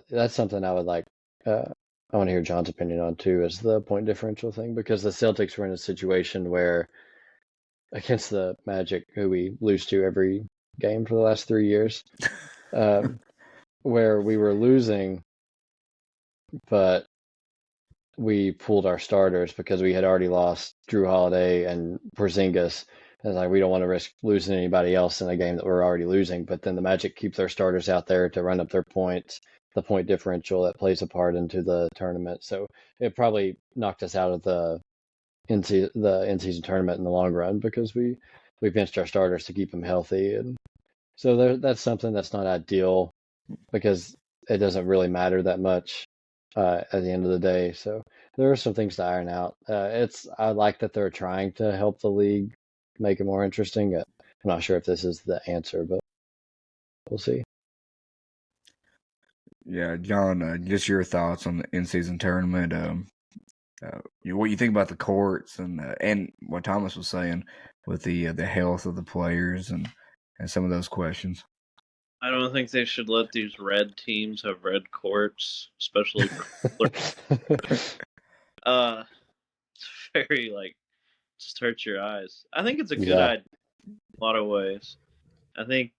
that's something I would like. I want to hear John's opinion on too, is the point differential thing, because the Celtics were in a situation where against the Magic, who we lose to every game for the last 3 years, where we were losing, but we pulled our starters because we had already lost Drew Holiday and Porzingis. And like, we don't want to risk losing anybody else in a game that we're already losing. But then the Magic keep their starters out there to run up their points, the point differential that plays a part into the tournament. So it probably knocked us out of the in-season tournament in the long run because we benched our starters to keep them healthy. And so that's something that's not ideal because it doesn't really matter that much at the end of the day. So there are some things to iron out. I like that they're trying to help the league make it more interesting. I'm not sure if this is the answer, but we'll see. Yeah, John, just your thoughts on the in-season tournament. What you think about the courts and what Thomas was saying with the health of the players and some of those questions. I don't think they should let these red teams have red courts, especially for it's very just hurts your eyes. I think it's a good idea in a lot of ways. I think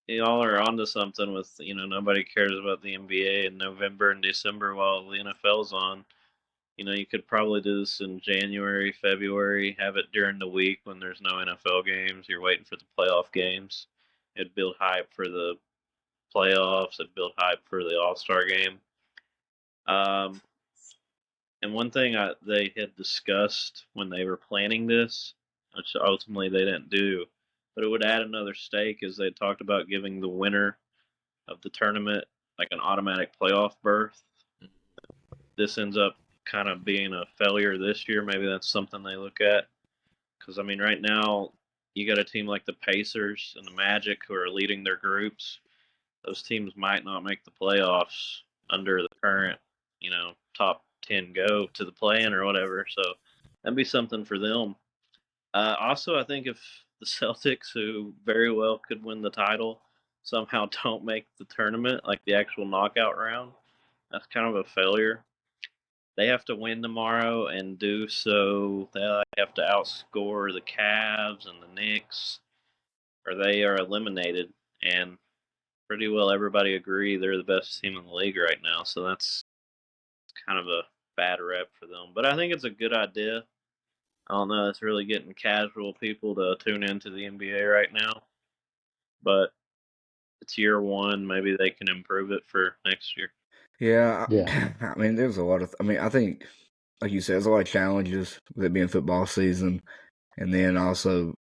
y'all are onto something with, nobody cares about the NBA in November and December while the NFL's on. You could probably do this in January, February, have it during the week when there's no NFL games. You're waiting for the playoff games. It'd build hype for the playoffs. It'd build hype for the All-Star game. And one thing they had discussed when they were planning this, which ultimately they didn't do, but it would add another stake, is they talked about giving the winner of the tournament like an automatic playoff berth. This ends up kind of being a failure this year. Maybe that's something they look at. Because, I mean, right now, you got a team like the Pacers and the Magic who are leading their groups. Those teams might not make the playoffs under the current, top 10 go to the play-in or whatever. So that'd be something for them. Also, I think if the Celtics, who very well could win the title, somehow don't make the tournament, like the actual knockout round, that's kind of a failure. They have to win tomorrow and do so. They have to outscore the Cavs and the Knicks, or they are eliminated. And pretty well everybody agree they're the best team in the league right now. So that's kind of a bad rep for them. But I think it's a good idea. I don't know. It's really getting casual people to tune into the NBA right now. But it's year one. Maybe they can improve it for next year. Yeah. I mean, there's a lot of. I mean, I think like you said, there's a lot of challenges with it being football season, and then also,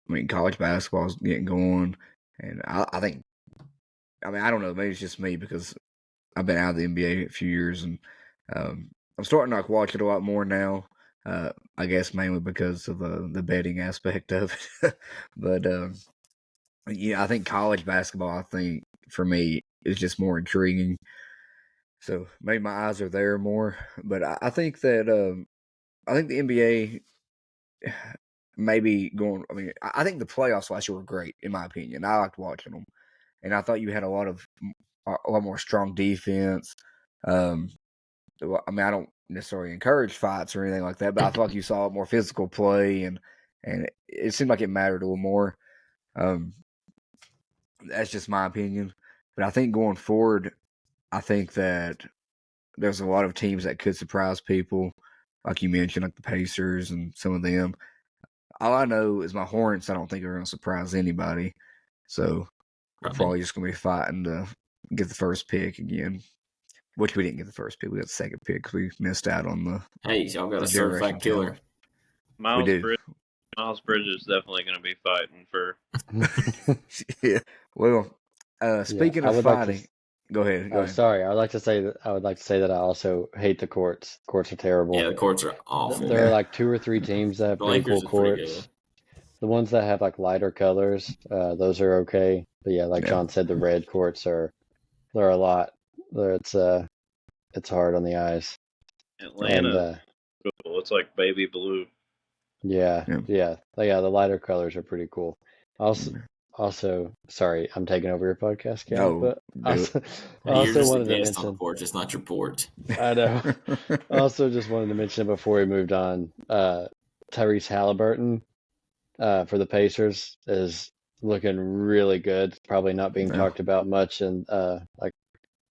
I mean, college basketball is getting going, and I think, I mean, I don't know, maybe it's just me because I've been out of the NBA a few years, and I'm starting to like watch it a lot more now. I guess mainly because of the betting aspect of it, but yeah, I think college basketball, I think for me is just more intriguing. So maybe my eyes are there more, but I think that I think the NBA maybe going. I mean, I think the playoffs last year were great in my opinion. I liked watching them, and I thought you had a lot more strong defense. Um, I mean, I don't necessarily encourage fights or anything like that, but I feel like you saw more physical play, and it seemed like it mattered a little more. Um, that's just my opinion, but I think going forward, I think that there's a lot of teams that could surprise people, like you mentioned, like the Pacers and some of them. All I know is my Hornets. I don't think are going to surprise anybody, so we're probably just going to be fighting to get the first pick again. Which we didn't get the first pick. We got the second pick because we missed out on the. Hey, y'all got a certified killer. Miles Bridges is definitely going to be fighting for. Yeah. Well, speaking of fighting, go ahead. Go ahead. Sorry. I would like to say that I also hate the courts. Courts are terrible. Yeah, the courts are awful. There are like 2 or 3 teams that have pretty cool courts. The ones that have like lighter colors, those are okay. But yeah, like John said, the red courts they're a lot. It's hard on the eyes. Atlanta, it's like baby blue. Yeah. The lighter colors are pretty cool. Also, sorry, I'm taking over your podcast, Cam. No, but I also wanted to mention on the porch. It's not your porch. I know. I also just wanted to mention before we moved on, Tyrese Halliburton for the Pacers is looking really good. Probably not being talked about much in like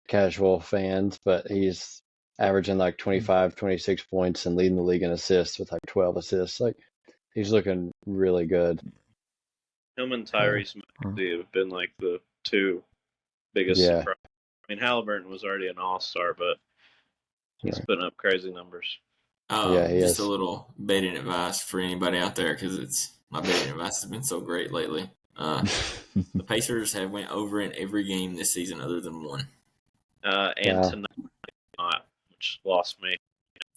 casual fans, but he's averaging like 25, 26 points and leading the league in assists with like 12 assists. Like he's looking really good. Him and Tyrese Maxey have been like the 2 biggest surprises. I mean, Halliburton was already an all-star, but he's putting up crazy numbers. Just a little betting advice for anybody out there because my betting advice has been so great lately. The Pacers have went over in every game this season other than one. Tonight, which lost me.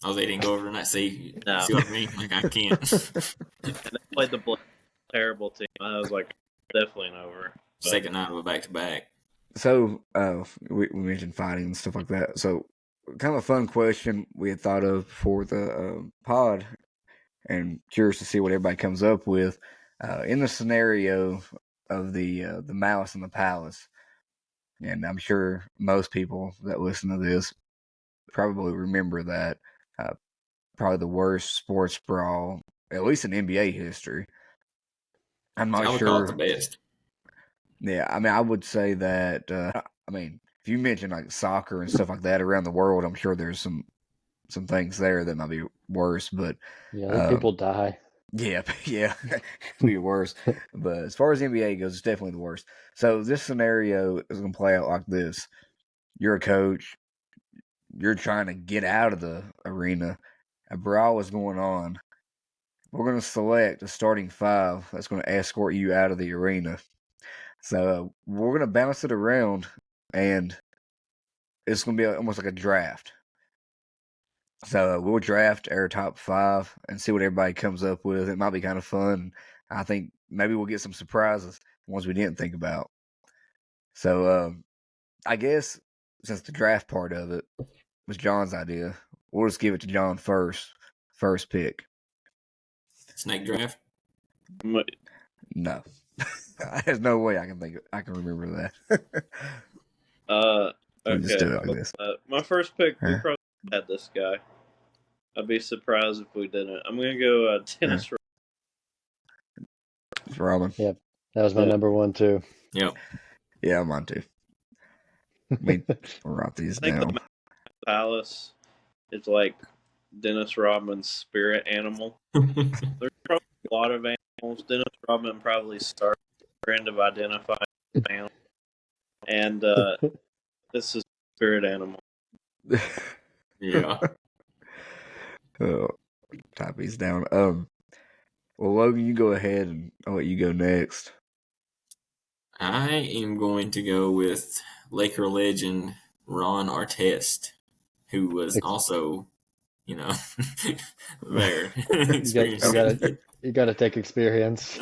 Oh, they didn't go over tonight. See what I mean? Like I can't. And they played the terrible team. I was like, definitely an over. But. Second night of a back-to-back. So we mentioned fighting and stuff like that. So kind of a fun question we had thought of for the pod, and curious to see what everybody comes up with. In the scenario of the Malice in the Palace, and I'm sure most people that listen to this probably remember that probably the worst sports brawl, at least in NBA history. I'm not sure. I would call it the best. Yeah, I mean, I would say that. I mean, if you mention like soccer and stuff like that around the world, I'm sure there's some things there that might be worse. But people die. Yeah, it'd be worse. But as far as NBA goes, it's definitely the worst. So this scenario is going to play out like this: you're a coach, you're trying to get out of the arena, a brawl is going on. We're going to select a starting 5 that's going to escort you out of the arena. So we're going to bounce it around, and it's going to be almost like a draft. So we'll draft our top 5 and see what everybody comes up with. It might be kind of fun. I think maybe we'll get some surprises, ones we didn't think about. So I guess since the draft part of it was John's idea, we'll just give it to John first pick. Snake draft? No. There's no way I can remember that. Okay. Just do it like this. My first pick, we probably had this guy. I'd be surprised if we didn't. I'm gonna go Dennis Rodman. Yep, that was my number 1 too. Yep. Yeah, mine too. Let me write these down. The Palace is like Dennis Rodman's spirit animal. There's probably a lot of animals. Dennis Rodman probably started a trend of identifying animals. And this is spirit animal. Yeah. Type these down. Well, Logan, you go ahead and I'll let you go next. I am going to go with Laker legend Ron Artest, who was also, there. You got to take experience.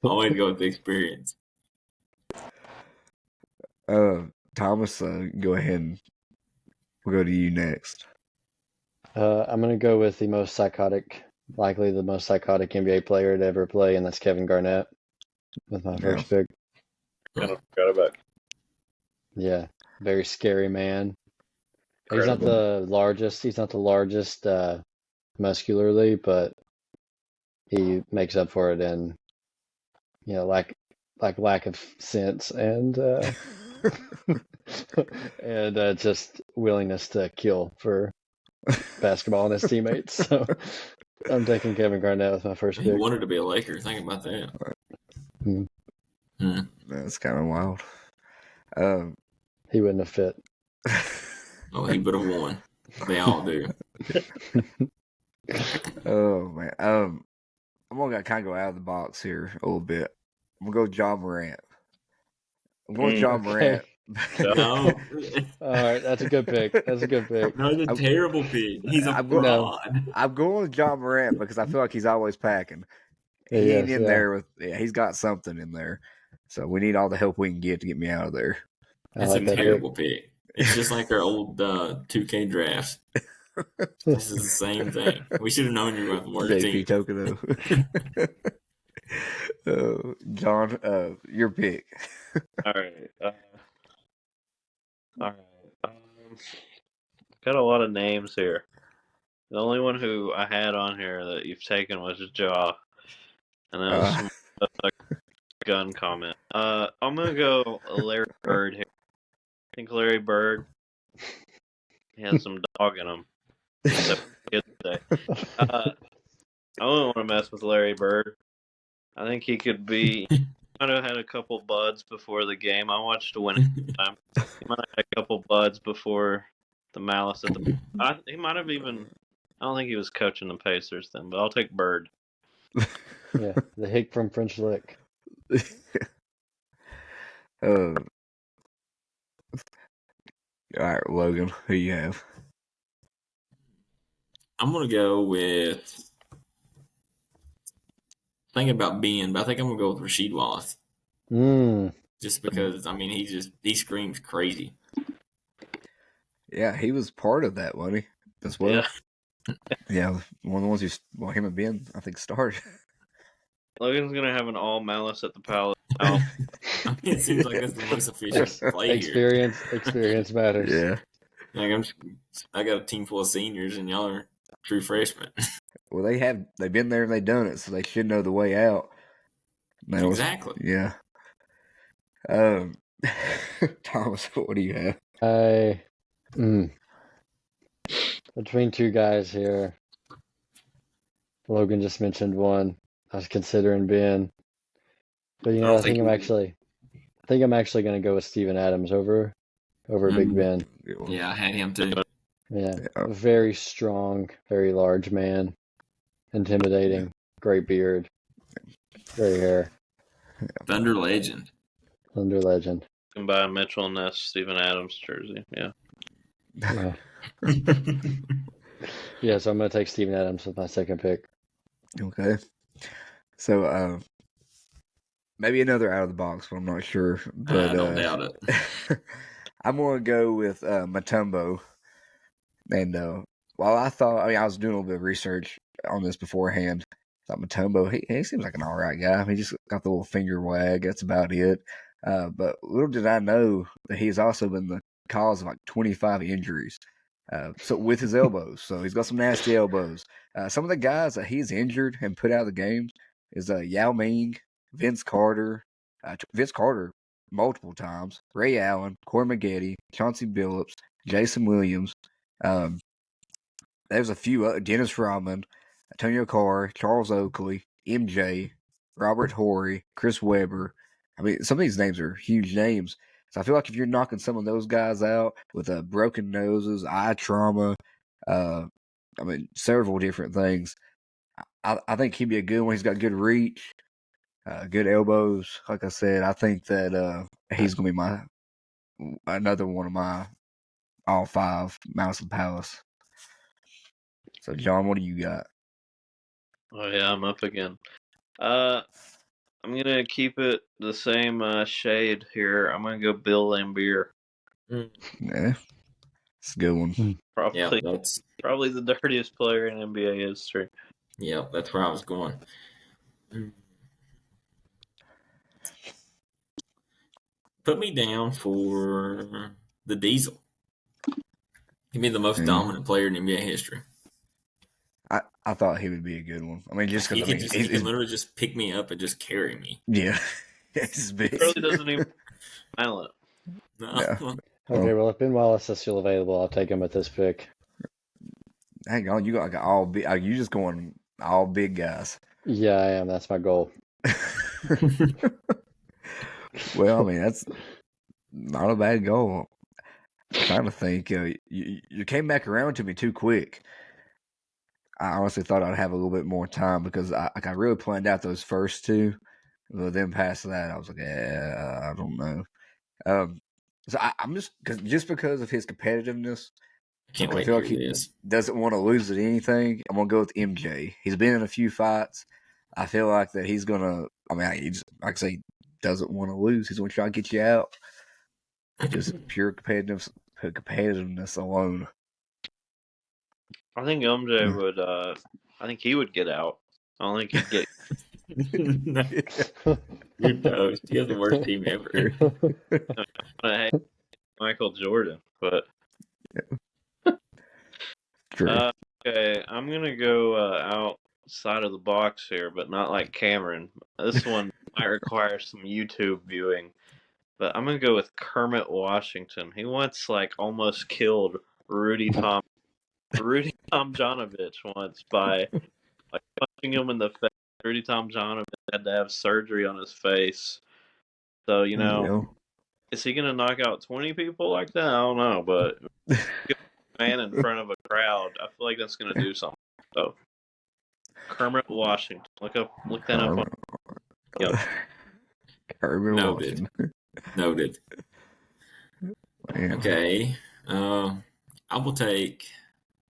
Always go with the experience. Thomas, go ahead and we'll go to you next. I'm going to go with likely the most psychotic NBA player to ever play, and that's Kevin Garnett with my first pick. Kind of forgot about. Yeah, very scary man. Incredible. He's not the largest muscularly, but he makes up for it in lack of sense and and just willingness to kill for basketball and his teammates. So I'm taking Kevin Garnett with my first pick. He wanted to be a Laker. Think about that. That's kind of wild. He wouldn't have fit. Oh, he would have won. They all do. Oh man. I'm gonna kind of go out of the box here a little bit. I'm gonna go John Morant. I'm going John Morant. No. All right, that's a good pick. No, it's a terrible pick. He's a fraud. I'm going with John Morant because I feel like he's always packing. He ain't in there with. Yeah, he's got something in there. So we need all the help we can get to get me out of there. That's a terrible pick. It's just like our old 2K drafts. This is the same thing. We should have known you were the worst team. JP Token. John, your pick. All right. Got a lot of names here. The only one who I had on here that you've taken was Jaw, and that was a gun comment. I'm gonna go Larry Bird here. I think Larry Bird has some dog in him. I don't want to mess with Larry Bird. I think he could be. He might have had a couple buds before the game. I watched the winning time. He might have had a couple buds before the malice at the. He might have even. I don't think he was coaching the Pacers then, but I'll take Bird. Yeah, the hick from French Lick. All right, Logan, who you have? I'm going to go with. Thinking about Ben, but I think I'm going to go with Rasheed Wallace. Just because, he screams crazy. Yeah, he was part of that, wasn't he? As well. Yeah, one of the ones him and Ben, I think, started. Logan's going to have an all malice at the Palace. It seems like that's the most efficient play here. Experience matters. Yeah. Like I got a team full of seniors, and y'all are true freshmen. Well, they've been there and they've done it, so they should know the way out. Exactly. Yeah. Thomas, what do you have? Between two guys here. Logan just mentioned one. I was considering Ben, but I think I'm actually going to go with Steven Adams over Big Ben. Yeah, I had him too. Yeah, very strong, very large man, intimidating, great beard, gray hair. Thunder legend. Can buy a Mitchell Ness Steven Adams jersey. Yeah. Yeah, so I'm going to take Steven Adams with my second pick. Okay. So, maybe another out of the box, but I'm not sure. But I don't doubt it. I'm going to go with Mutombo. And while I was doing a little bit of research on this beforehand, I thought Mutombo, he seems like an all right guy. He just got the little finger wag. That's about it. But little did I know that he's also been the cause of like 25 injuries. So with his elbows. So he's got some nasty elbows. Some of the guys that he's injured and put out of the games is Yao Ming, Vince Carter multiple times, Ray Allen, Corey Maggette, Chauncey Billups, Jason Williams. There's a few, Dennis Rodman, Antonio Carr, Charles Oakley, MJ, Robert Horry, Chris Webber. Some of these names are huge names. So I feel like if you're knocking some of those guys out with broken noses, eye trauma, several different things. I think he'd be a good one. He's got good reach, good elbows. Like I said, I think that he's going to be another one of my all 5 Mouse and Palace. So, John, what do you got? Oh yeah, I'm up again. I'm gonna keep it the same shade here. I'm gonna go Bill Lambier. Yeah, it's a good one. Probably the dirtiest player in NBA history. Yeah, that's where I was going. Put me down for the Diesel. He'd be the most dominant player in NBA history. I thought he would be a good one. Just because he can literally just pick me up and just carry me. Yeah, he's big. He really doesn't even violent. No. Okay, well, if Ben Wallace is still available, I'll take him at this pick. Hang on, you got all big. Are you just going all big guys? Yeah, I am. That's my goal. Well, that's not a bad goal. I'm trying to think. You came back around to me too quick. I honestly thought I'd have a little bit more time because I really planned out those first 2. But then past that, I was like, I don't know. So I'm just because of his competitiveness. Can't wait I feel to like hear he this. doesn't want to lose at anything. I'm gonna go with MJ. He's been in a few fights. I feel like that he's gonna. He just, like I say, doesn't want to lose. He's gonna try to get you out. Just pure competitiveness alone. I think MJ would. I think he would get out. I don't think he'd get. You're toast. He has the worst team ever. I hate Michael Jordan, but. True. Okay, I'm gonna go outside of the box here, but not like Cameron. This one might require some YouTube viewing, but I'm gonna go with Kermit Washington. He once almost killed Rudy Tomjanovich once by punching him in the face. Rudy Tomjanovich had to have surgery on his face. So is he gonna knock out 20 people like that? I don't know, but man in front of a crowd, I feel like that's gonna do something. So Kermit Washington, look that up. Yep. Kermit Washington. Noted. Okay, I will take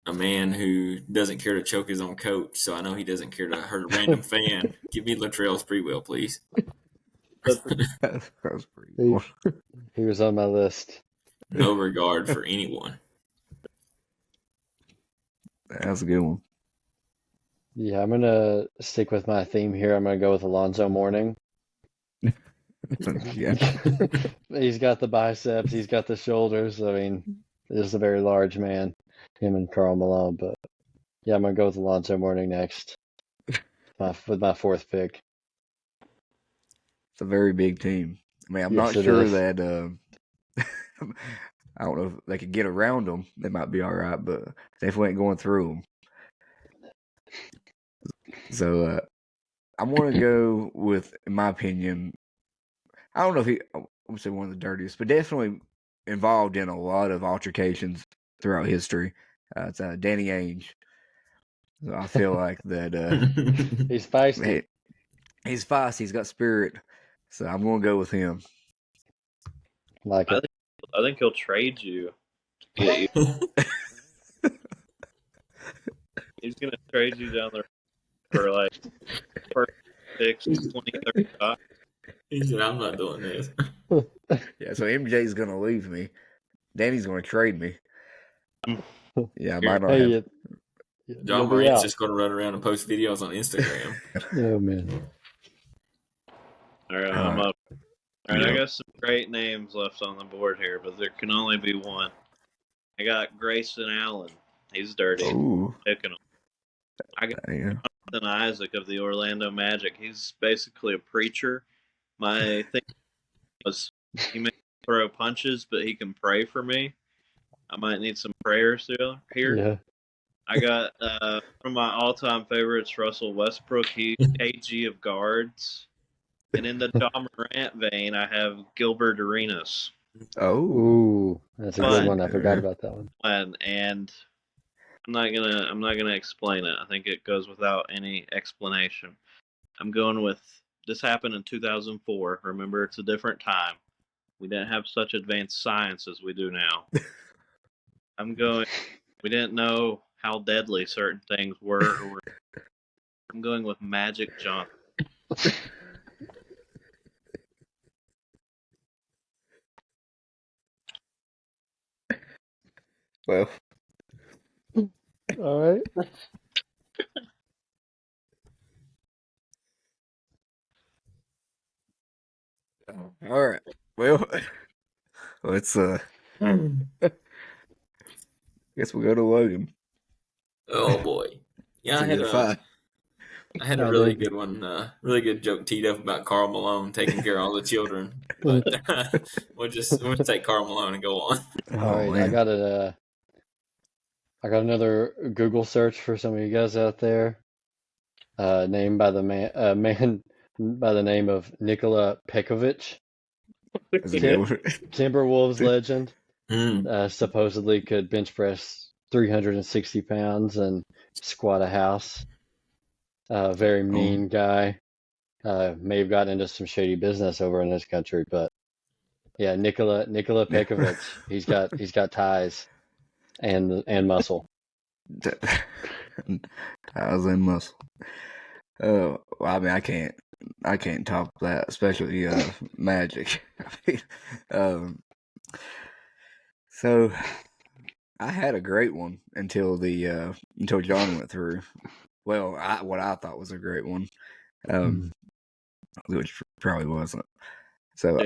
a man who doesn't care to choke his own coach, so I know he doesn't care to hurt a random fan. Give me Latrell Sprewell, please. That was pretty cool. He was on my list. No regard for anyone. That's a good one. Yeah, I'm gonna stick with my theme here. I'm gonna go with Alonzo Mourning. Yeah. He's got the biceps, he's got the shoulders. He's a very large man, him and Karl Malone. But yeah, I'm gonna go with Alonzo Mourning next. With my 4th pick. It's a very big team. I'm Yes, not sure that I don't know if they could get around them. They might be all right, but definitely ain't going through them. So I'm going to go with, in my opinion, I don't know if I won't say one of the dirtiest, but definitely involved in a lot of altercations throughout history. It's Danny Ainge. So I feel like that he's feisty. He's feisty. He's got spirit. So I'm going to go with him. Like it. I think he'll trade you. Yeah, he's gonna trade you down there for first picks 2035. He said, "I'm not doing this." Yeah, so MJ's gonna leave me. Danny's gonna trade me. Yeah, I might not have. John Morant's just gonna run around and post videos on Instagram. Oh man. All right, I'm up. All right, I got some great names left on the board here, but there can only be one. I got Grayson Allen. He's dirty. Ooh. Picking him. I got Jonathan Isaac of the Orlando Magic. He's basically a preacher. My thing was he may throw punches, but he can pray for me. I might need some prayers here. Yeah. I got one of my all-time favorites, Russell Westbrook. He's AG of guards. And in the John Morant vein, I have Gilbert Arenas. Oh. Ooh, that's a good one. I forgot about that one. And I'm not gonna explain it. I think it goes without any explanation. I'm going with this happened in 2004. Remember, it's a different time. We didn't have such advanced science as we do now. We didn't know how deadly certain things were. I'm going with Magic Johnson. Well, All right. all right. Well, let's guess we'll go to Logan. Oh boy. Yeah, To get a five. I had a really good one, really good joke teed up about Karl Malone taking care of all the children. But we'll just take Karl Malone and go on. All right, man. I got another Google search for some of you guys out there. Named by the man by the name of Nikola Pekovic, Timberwolves legend. Supposedly could bench press 360 pounds and squat a house. Very mean guy. May have gotten into some shady business over in this country, but yeah, Nikola Pekovic. he's got ties and muscle. Ties and muscle. Oh, well, I mean, I can't top that, especially Magic. So I had a great one until John went through. Well, what I thought was a great one, which probably wasn't. So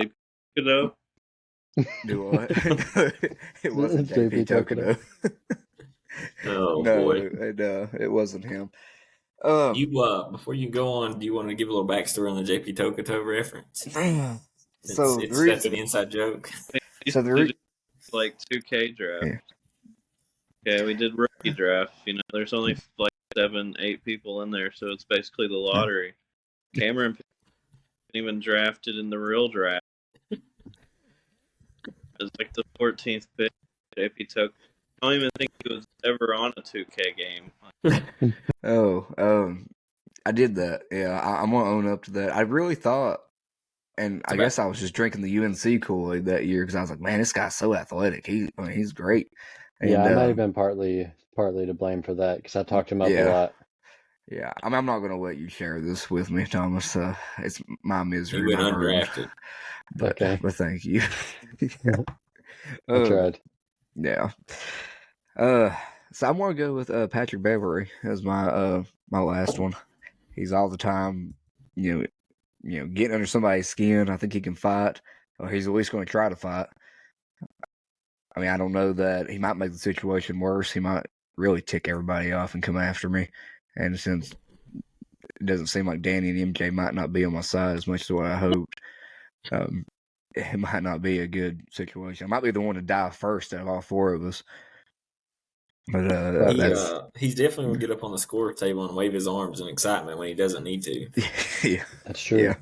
Tokoto? Do what? It wasn't JP Tokoto. Oh no, boy, it wasn't him. Before you go on, do you want to give a little backstory on the JP Tokoto reference? So that's an inside joke. So like 2K draft. Yeah, we did rookie draft. There's only like 7-8 people in there, so it's basically the lottery. Cameron even drafted in the real draft. It was like the 14th pick. JP Tokoto. I don't even think he was ever on a 2K game. I did that. Yeah, I'm gonna own up to that. I really thought, and I guess I was just drinking the UNC Kool-Aid that year because I was like, man, this guy's so athletic. He's great. And, yeah, I might have been partly to blame for that because I talked him up a lot. Yeah, I'm not going to let you share this with me, Thomas. It's my misery. You went undrafted. But thank you. I tried. Yeah. So I'm going to go with Patrick Beverley as my last one. He's all the time, getting under somebody's skin. I think he can fight, or he's at least going to try to fight. I mean, I don't know that he might make the situation worse. He might really tick everybody off and come after me. And since it doesn't seem like Danny and MJ might not be on my side as much as what I hoped, it might not be a good situation. I might be the one to die first out of all four of us. But he's definitely going to get up on the score table and wave his arms in excitement when he doesn't need to. Yeah, that's true. Yeah.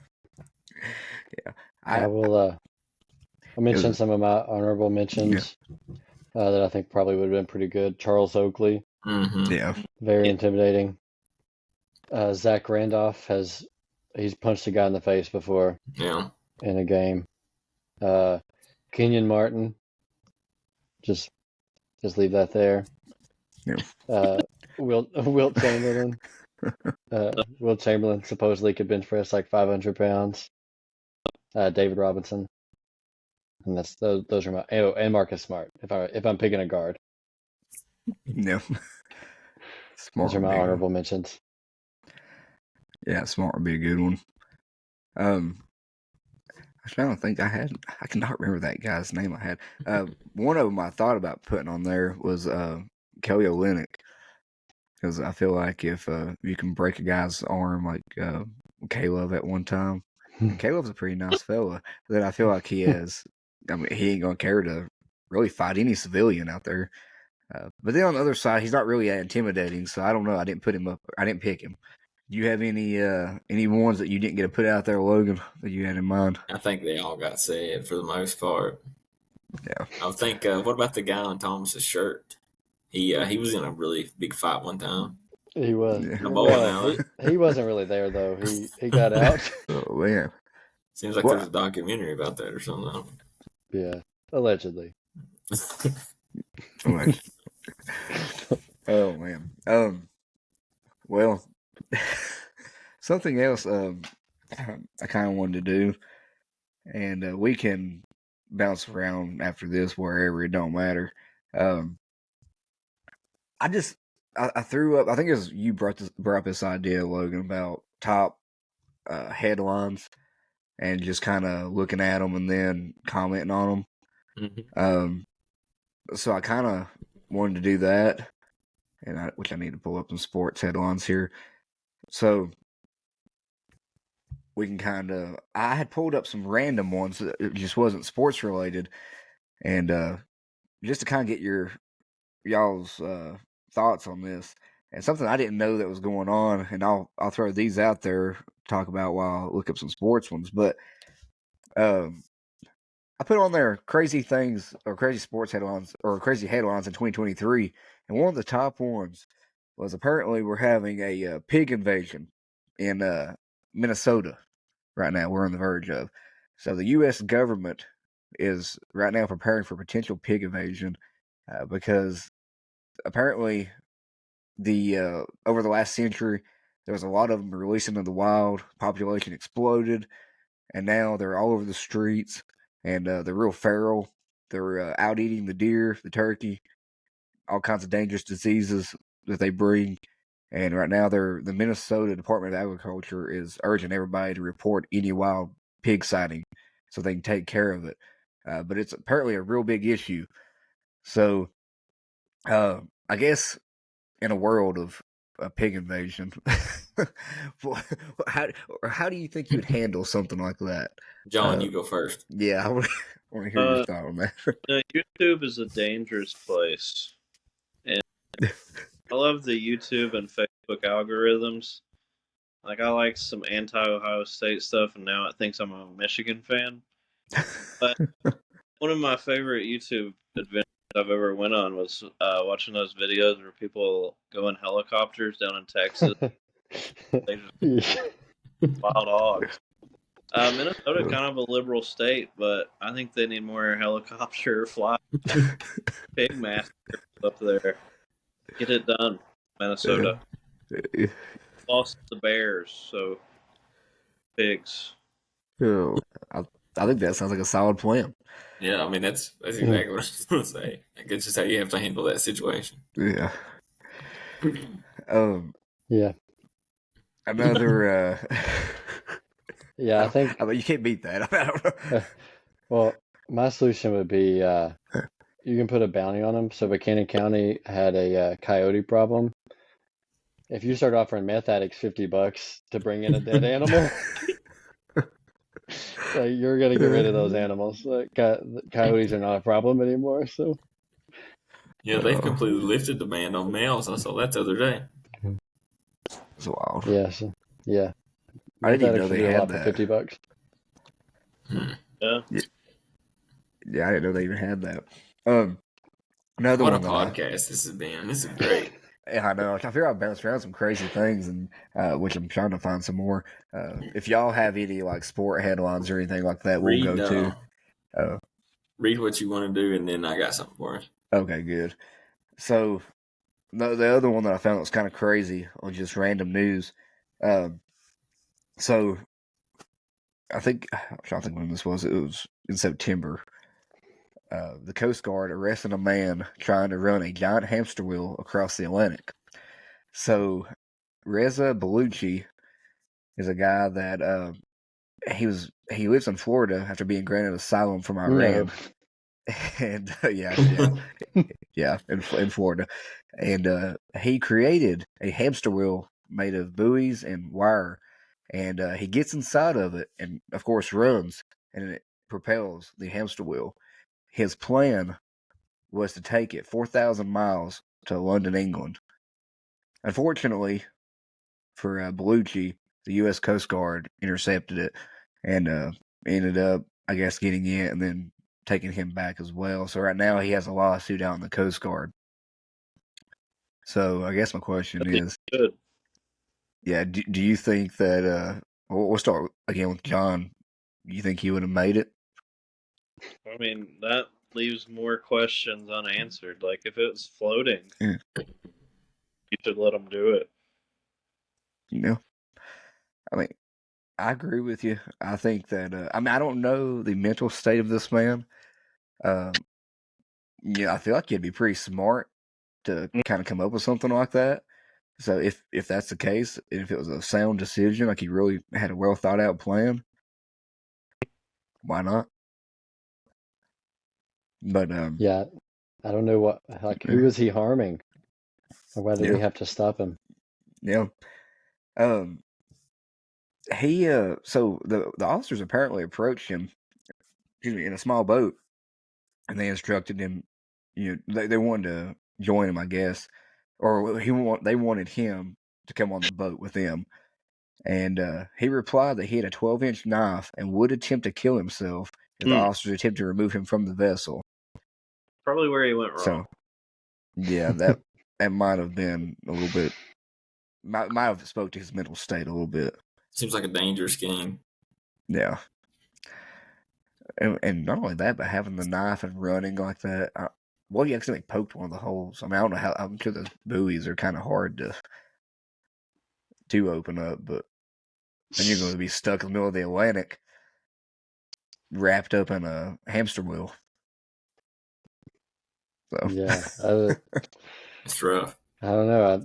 I will. I'll mention some of my honorable mentions that I think probably would have been pretty good. Charles Oakley. Mm-hmm. Yeah. Very intimidating. Zach Randolph he's punched a guy in the face before. Yeah. In a game. Kenyon Martin. Just leave that there. Yeah. Wilt Chamberlain. Wilt Chamberlain supposedly could bench press like 500 pounds. David Robinson. And those are my and Marcus Smart if I'm picking a guard. No. Smart. Those are my honorable mentions. Yeah, Smart would be a good one. I don't think I cannot remember that guy's name I had. One of them I thought about putting on there was Kelly Olynyk. Because I feel like if you can break a guy's arm like Caleb at one time, and Caleb's a pretty nice fella, that I feel like he has. I mean, he ain't gonna care to really fight any civilian out there. But then on the other side, he's not really intimidating. So I don't know. I didn't pick him. Do you have any ones that you didn't get to put out there, Logan, that you had in mind? I think they all got said for the most part. Yeah. I think. What about the guy on Thomas's shirt? He was in a really big fight one time. He was. Yeah. A bowling Well, alley. he wasn't really there though. He got out. Oh man. Seems like What? there's a documentary about that or something. Yeah, allegedly. Like, oh man. Well, something else. I kind of wanted to do, and we can bounce around after this wherever, it don't matter. I threw up. I think it was you brought up this idea, Logan, about top headlines and just kind of looking at them and then commenting on them. So I kind of wanted to do that, which I need to pull up some sports headlines here. So we can kind of. I had pulled up some random ones that it just wasn't sports related, and just to kind of get y'all's thoughts on this, and something I didn't know that was going on, and I'll throw these out there to talk about while I look up some sports ones. But I put on there crazy things or crazy sports headlines or crazy headlines in 2023, and one of the top ones was apparently we're having a pig invasion in Minnesota right now. We're on the verge of. So the U.S. government is right now preparing for potential pig invasion because apparently the over the last century there was a lot of them released into the wild. Population exploded, and now they're all over the streets, and they're real feral. They're out eating the deer, the turkey, all kinds of dangerous diseases that they bring. And right now, the Minnesota Department of Agriculture is urging everybody to report any wild pig sighting so they can take care of it. But it's apparently a real big issue. So, I guess in a world of a pig invasion, how do you think you'd handle something like that? John, you go first. Yeah, I want to hear your thought on that. YouTube is a dangerous place, and I love the YouTube and Facebook algorithms. Like, I like some anti-Ohio State stuff, and now it thinks I'm a Michigan fan. But one of my favorite YouTube adventures I've ever went on was watching those videos where people go in helicopters down in Texas. They just wild hogs. Minnesota kind of a liberal state, but I think they need more helicopter fly pig masters up there. Get it done, Minnesota. Lost the Bears, so pigs. Oh, I think that sounds like a solid plan. Yeah, I mean that's exactly what I was going to say. Like, it's just how you have to handle that situation. Yeah. Yeah. Another. Yeah, I think. I mean, you can't beat that. I don't know. Well, my solution would be you can put a bounty on them. So Buchanan County had a coyote problem. If you start offering meth addicts $50 to bring in a dead animal, like, you're gonna get rid of those animals. Like, coyotes are not a problem anymore. So Yeah, they've completely lifted the ban on males. I saw that the other day. It's wild. yeah, so, yeah. I didn't even know Meth addicts they should do a had lot for that. $50. Yeah. Yeah, I didn't know they even had that. Another What a one that podcast this has been. This is great. Yeah, I know. I figure I've bounced around some crazy things, and which I'm trying to find some more. If y'all have any like sport headlines or anything like that, we'll go to. Read what you want to do, and then I got something for us. Okay, good. So the other one that I found was kind of crazy on just random news. So I'm trying to think when this was. It was in September. The Coast Guard arrested a man trying to run a giant hamster wheel across the Atlantic. So Reza Bellucci is a guy that he lives in Florida after being granted asylum from Iran. No. And yeah, in Florida, and he created a hamster wheel made of buoys and wire, and he gets inside of it, and of course runs, and it propels the hamster wheel. His plan was to take it 4,000 miles to London, England. Unfortunately for Bellucci, the U.S. Coast Guard intercepted it and ended up, I guess, getting it and then taking him back as well. So right now he has a lawsuit out in the Coast Guard. So I guess my question is, Good. yeah, do you think that we'll start again with John. You think he would have made it? I mean, that leaves more questions unanswered. Like, if it was floating, Yeah. you should let him do it. You know, I mean, I agree with you. I think that I mean, I don't know the mental state of this man. Yeah, I feel like he'd be pretty smart to kind of come up with something like that. So if that's the case, and if it was a sound decision, like he really had a well thought out plan, why not? But Yeah, I don't know who is he harming? Or why did yeah, we have to stop him? yeah. Um, he so the officers apparently approached him, excuse me, in a small boat, and they instructed him. You know, they wanted to join him, I guess, or they wanted him to come on the boat with them. And he replied that he had a 12-inch knife and would attempt to kill himself if the officers attempted to remove him from the vessel. Probably where he went wrong. So, yeah, that might have been a little bit, might have spoke to his mental state a little bit. Seems like a dangerous game. Yeah. And not only that, but having the knife and running like that. Well, you accidentally poked one of the holes. I mean, I don't know how, I'm sure the buoys are kind of hard to open up, but then you're going to be stuck in the middle of the Atlantic, wrapped up in a hamster wheel. So. Yeah, It's rough. I don't know.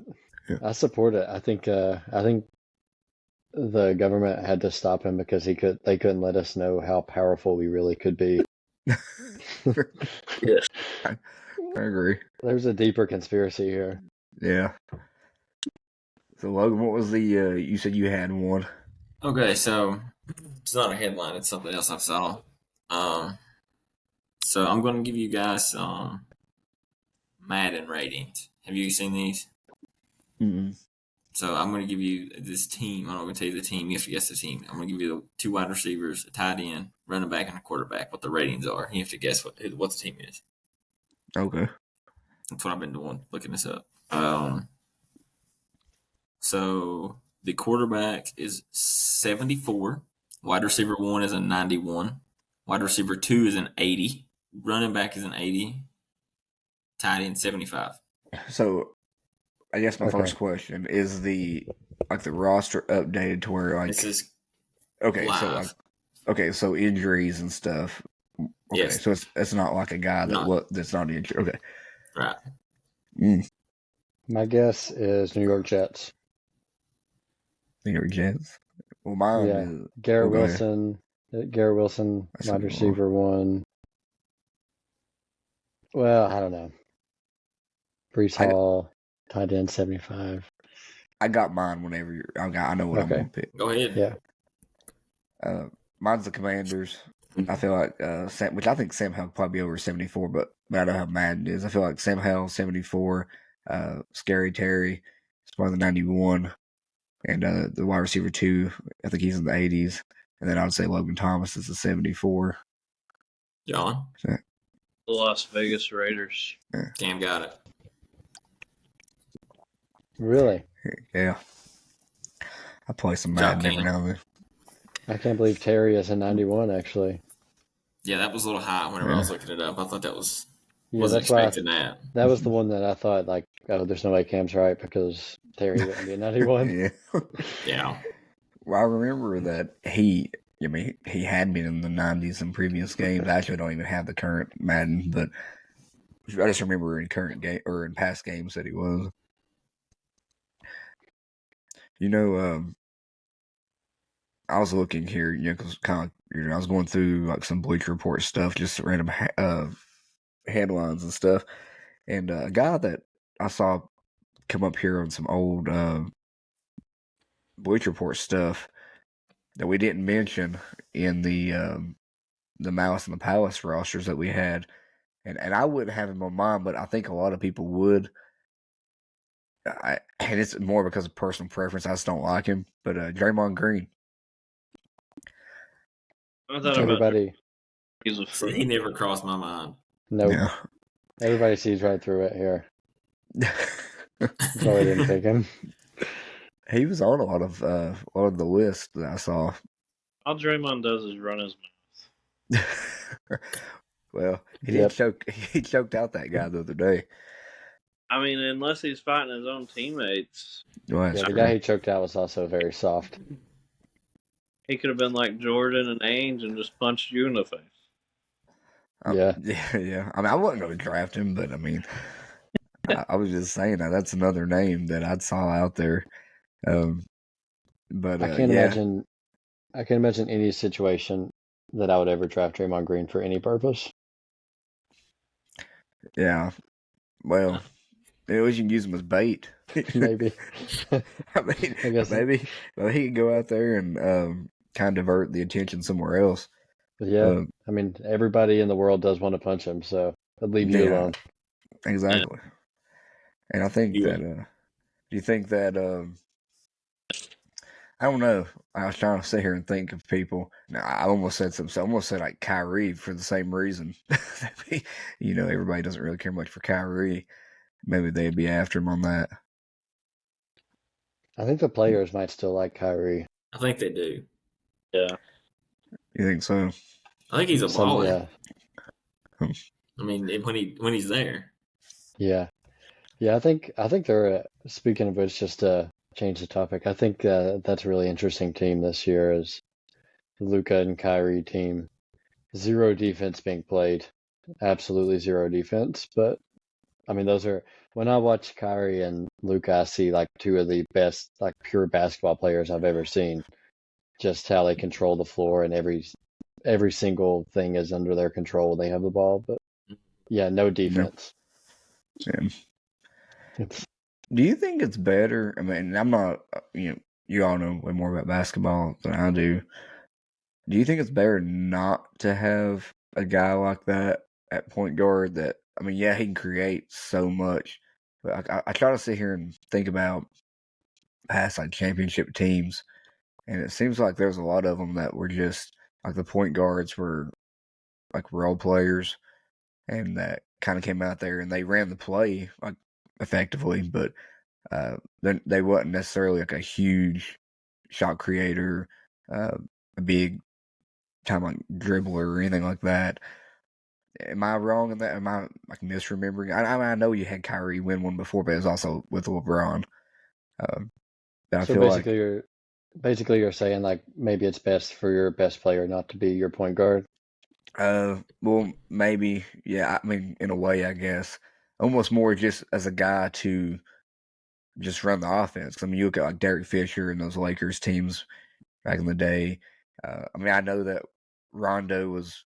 I support it. I think the government had to stop him because they couldn't let us know how powerful we really could be. Yes. I agree. There's a deeper conspiracy here. Yeah. So Logan, what was the you said you had one? Okay, so it's not a headline, it's something else I saw. So I'm gonna give you guys some Madden ratings. Have you seen these? Mm-mm. So I'm going to give you this team. I'm not going to tell you the team. You have to guess the team. I'm going to give you the 2 wide receivers, a tight end, running back, and a quarterback, what the ratings are. You have to guess what the team is. Okay. That's what I've been doing, looking this up. So the quarterback is 74. Wide receiver 1 is a 91. Wide receiver 2 is an 80. Running back is an 80. Tight end 75. So I guess my first question is the roster updated to where This is okay, live. So injuries and stuff. Okay, yes. so it's not like a guy that's not injured. Okay, right. My guess is New York Jets. New York Jets. Well, mine is Garrett Wilson. Garrett Wilson, wide receiver 1. Well, I don't know. Brees Hall, tight end 75. I got mine whenever you're. I know what I'm going to pick. Go ahead. Yeah. Mine's the Commanders. I feel like which I think Sam Howell will probably be over 74, but I don't know how Madden is. I feel like Sam Howell 74, Scary Terry is probably the 91, and the wide receiver 2, I think he's in the 80s, and then I would say Logan Thomas is the 74. John? The Las Vegas Raiders. Yeah. Cam got it. Really? Yeah. I play some Madden every now and then. I can't believe Terry is a 91, actually. Yeah, that was a little high whenever I was looking it up. I thought that was... Yeah, wasn't expecting that. That was the one that I thought, like, oh, there's no way Cam's right because Terry wouldn't be a 91. Yeah. Well, I remember that he had been in the 90s in previous games. I actually don't even have the current Madden, but I just remember in current game or in past games that he was. I was looking here, because kind of, I was going through like some Bleacher Report stuff, just random headlines and stuff, and a guy that I saw come up here on some old Bleacher Report stuff that we didn't mention in the Malice and the Palace rosters that we had, and I wouldn't have him on mine, but I think a lot of people would. And it's more because of personal preference. I just don't like him, but Draymond Green. Everybody. He never crossed my mind. Nope. Yeah. Everybody sees right through it here. So I didn't pick him. He was on a lot of the lists that I saw. All Draymond does is run his mouth. Well, he Yep. did choke. He choked out that guy the other day. I mean, unless he's fighting his own teammates, Well, that's Yeah, the true. guy he choked out was also very soft. he could have been like Jordan and Ainge and just punched you in the face. Yeah. Yeah. I mean, I wasn't going to draft him, but I mean, I was just saying that's another name that I saw out there. But I can't yeah, imagine. I can't imagine any situation that I would ever draft Draymond Green for any purpose. yeah. Well, at least you can use him as bait. Maybe. I mean, I guess. maybe he can go out there and kind of divert the attention somewhere else. But yeah, I mean, everybody in the world does want to punch him, so I'd leave you alone. Exactly. And I think Yeah. that. Do you think that? I don't know. I was trying to sit here and think of people. Now, I almost said something. I almost said like Kyrie for the same reason. Everybody doesn't really care much for Kyrie. Maybe they'd be after him on that. I think the players might still like Kyrie. I think they do. Yeah. You think so? I think he's a baller. Yeah. I mean, when he's there. Yeah. Yeah, I think they're speaking of which, just to change the topic, I think that's a really interesting team this year is the Luka and Kyrie team. Zero defense being played. Absolutely zero defense. But I mean when I watch Kyrie and Luka, I see like two of the best like pure basketball players I've ever seen. Just how they control the floor and every single thing is under their control when they have the ball. But yeah, no defense. Yeah. Do you think it's better? I mean, I'm not. You all know way more about basketball than I do. Do you think it's better not to have a guy like that at point guard? That I mean, yeah, he can create so much, but I try to sit here and think about past like championship teams, and it seems like there's a lot of them that were just like the point guards were like role players, and that kind of came out there and they ran the play like effectively, but they wasn't necessarily like a huge shot creator, a big time like dribbler or anything like that. Am I wrong in that? Am I like misremembering? I know you had Kyrie win one before, but it was also with LeBron. But I So feel like basically you're saying like maybe it's best for your best player not to be your point guard. well, maybe, yeah. I mean, in a way, I guess, almost more just as a guy to just run the offense. I mean, you look at like Derek Fisher and those Lakers teams back in the day. I mean, I know that Rondo was.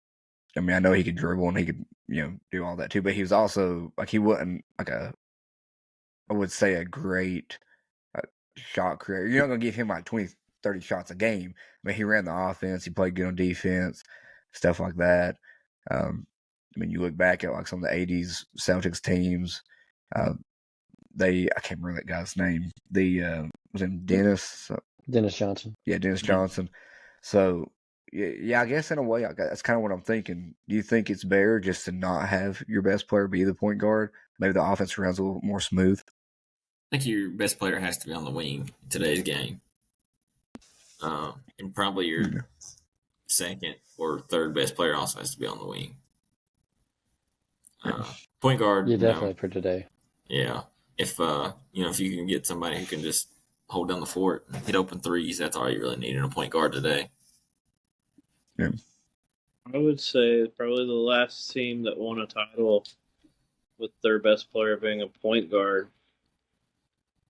I mean, I know he could dribble and he could, do all that too. But he was also like he wasn't like I would say a great shot creator. You're not gonna give him like 20, 30 shots a game. I mean, he ran the offense. He played good on defense, stuff like that. I mean, you look back at like some of the '80s Celtics teams. I can't remember that guy's name. Was him Dennis? Dennis Johnson. Yeah, Dennis Johnson. So yeah, I guess in a way, that's kind of what I'm thinking. Do you think it's better just to not have your best player be the point guard? Maybe the offense runs a little more smooth. I think your best player has to be on the wing in today's game. And probably your second or third best player also has to be on the wing. Point guard, Yeah, definitely for today. Yeah. If if you can get somebody who can just hold down the fort and hit open threes, that's all you really need in a point guard today. Yeah. I would say probably the last team that won a title with their best player being a point guard.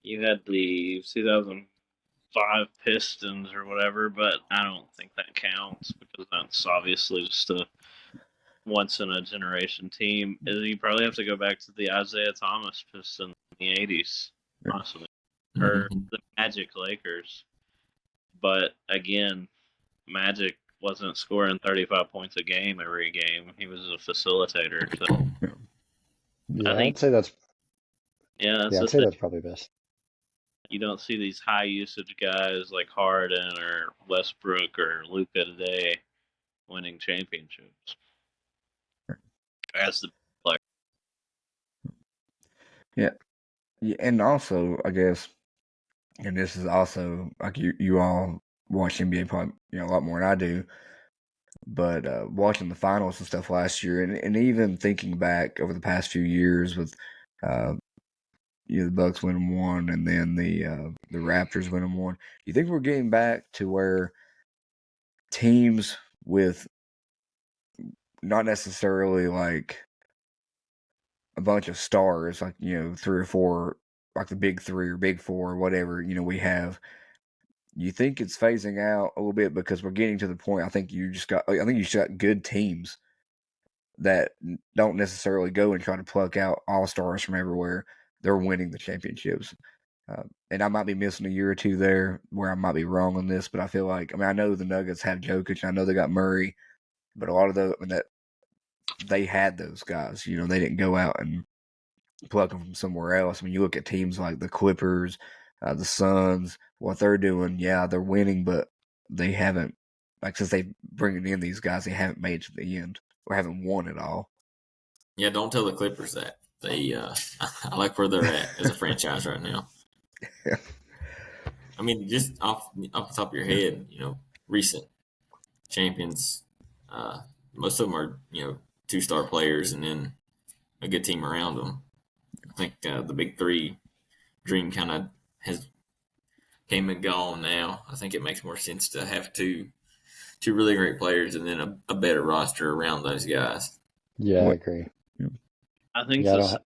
You had the 2005 Pistons or whatever, but I don't think that counts because that's obviously just a once in a generation team. You probably have to go back to the Isaiah Thomas Pistons in the 80s, honestly, or the Magic Lakers. But again, Magic wasn't scoring 35 points a game every game. He was a facilitator. So Yeah, I think I'd say that's that's probably best. You don't see these high usage guys like Harden or Westbrook or Luka today winning championships as the player. Yeah. Yeah, and also, I guess, and this is also like you all watch NBA probably a lot more than I do, but watching the finals and stuff last year, and even thinking back over the past few years with uh, the Bucks winning one, and then the Raptors winning one. Do you think we're getting back to where teams with not necessarily like a bunch of stars, like 3 or 4, like the big three or big four or whatever we have? You think it's phasing out a little bit because we're getting to the point? I think you just got good teams that don't necessarily go and try to pluck out all stars from everywhere. They're winning the championships. And I might be missing a year or two there where I might be wrong on this, but I feel like, I know the Nuggets have Jokic, and I know they got Murray, but a lot of that they had those guys. They didn't go out and pluck them from somewhere else. You look at teams like the Clippers, the Suns, what they're doing. Yeah, they're winning, but they haven't, since they bringing in these guys, they haven't made it to the end or haven't won it all. Yeah, don't tell the Clippers that. They, I like where they're at as a franchise right now. Yeah. Just off the top of your head, recent champions, most of them are, 2-star players and then a good team around them. I think the big three dream kind of has came and gone now. I think it makes more sense to have two really great players and then a better roster around those guys. Yeah, I agree. I think the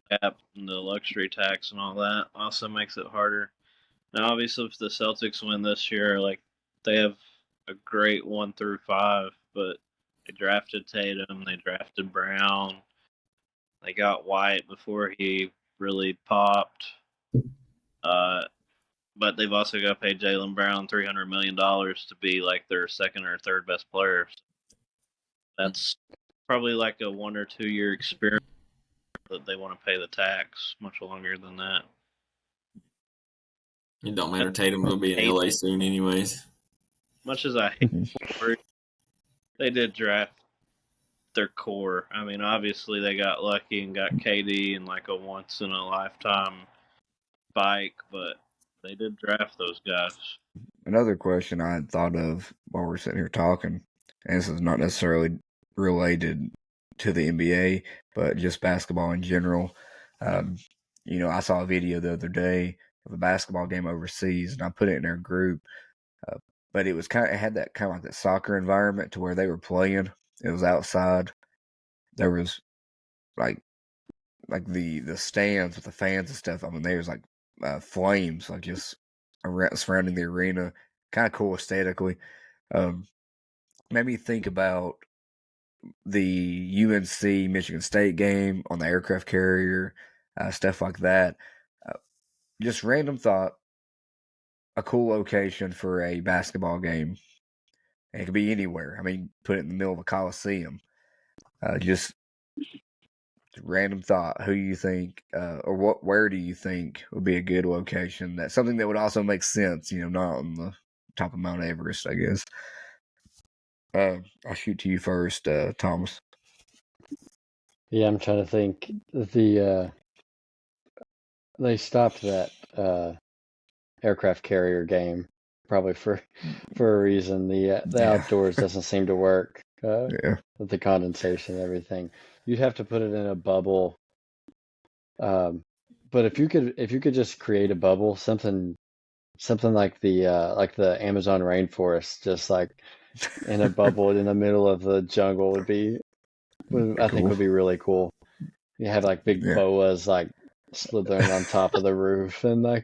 cap and the luxury tax and all that also makes it harder. Now, obviously, if the Celtics win this year, they have a great 1 through 5, but they drafted Tatum, they drafted Brown, they got Wyatt before he really popped. But they've also got to pay Jaylen Brown $300 million to be their second or third best player. That's probably a 1 or 2 year experiment that they want to pay the tax much longer than that. It don't matter. Tatum will be in LA soon anyways. Much as I hate Warriors, they did draft their core. Obviously they got lucky and got KD in a once in a lifetime spike, but they did draft those guys. Another question I had thought of while we're sitting here talking, and this is not necessarily related to the NBA, but just basketball in general. I saw a video the other day of a basketball game overseas, and I put it in their group. But it was it had that kind of like that soccer environment to where they were playing. It was outside. There was like the stands with the fans and stuff. There was flames, just surrounding the arena. Kind of cool aesthetically. Made me think about the UNC Michigan State game on the aircraft carrier, stuff like that. Just random thought. A cool location for a basketball game. And it could be anywhere. Put it in the middle of a coliseum. Just random thought. Who you think, or where do you think would be a good location? That's something that would also make sense. Not on the top of Mount Everest, I guess. I'll shoot to you first, Thomas. Yeah, I'm trying to think. They stopped that aircraft carrier game probably for a reason. The outdoors doesn't seem to work. With the condensation and everything, you'd have to put it in a bubble. But if you could just create a bubble, something like the Amazon rainforest, just in a bubble in the middle of the jungle would think would be really cool. You have big boas slithering on top of the roof and all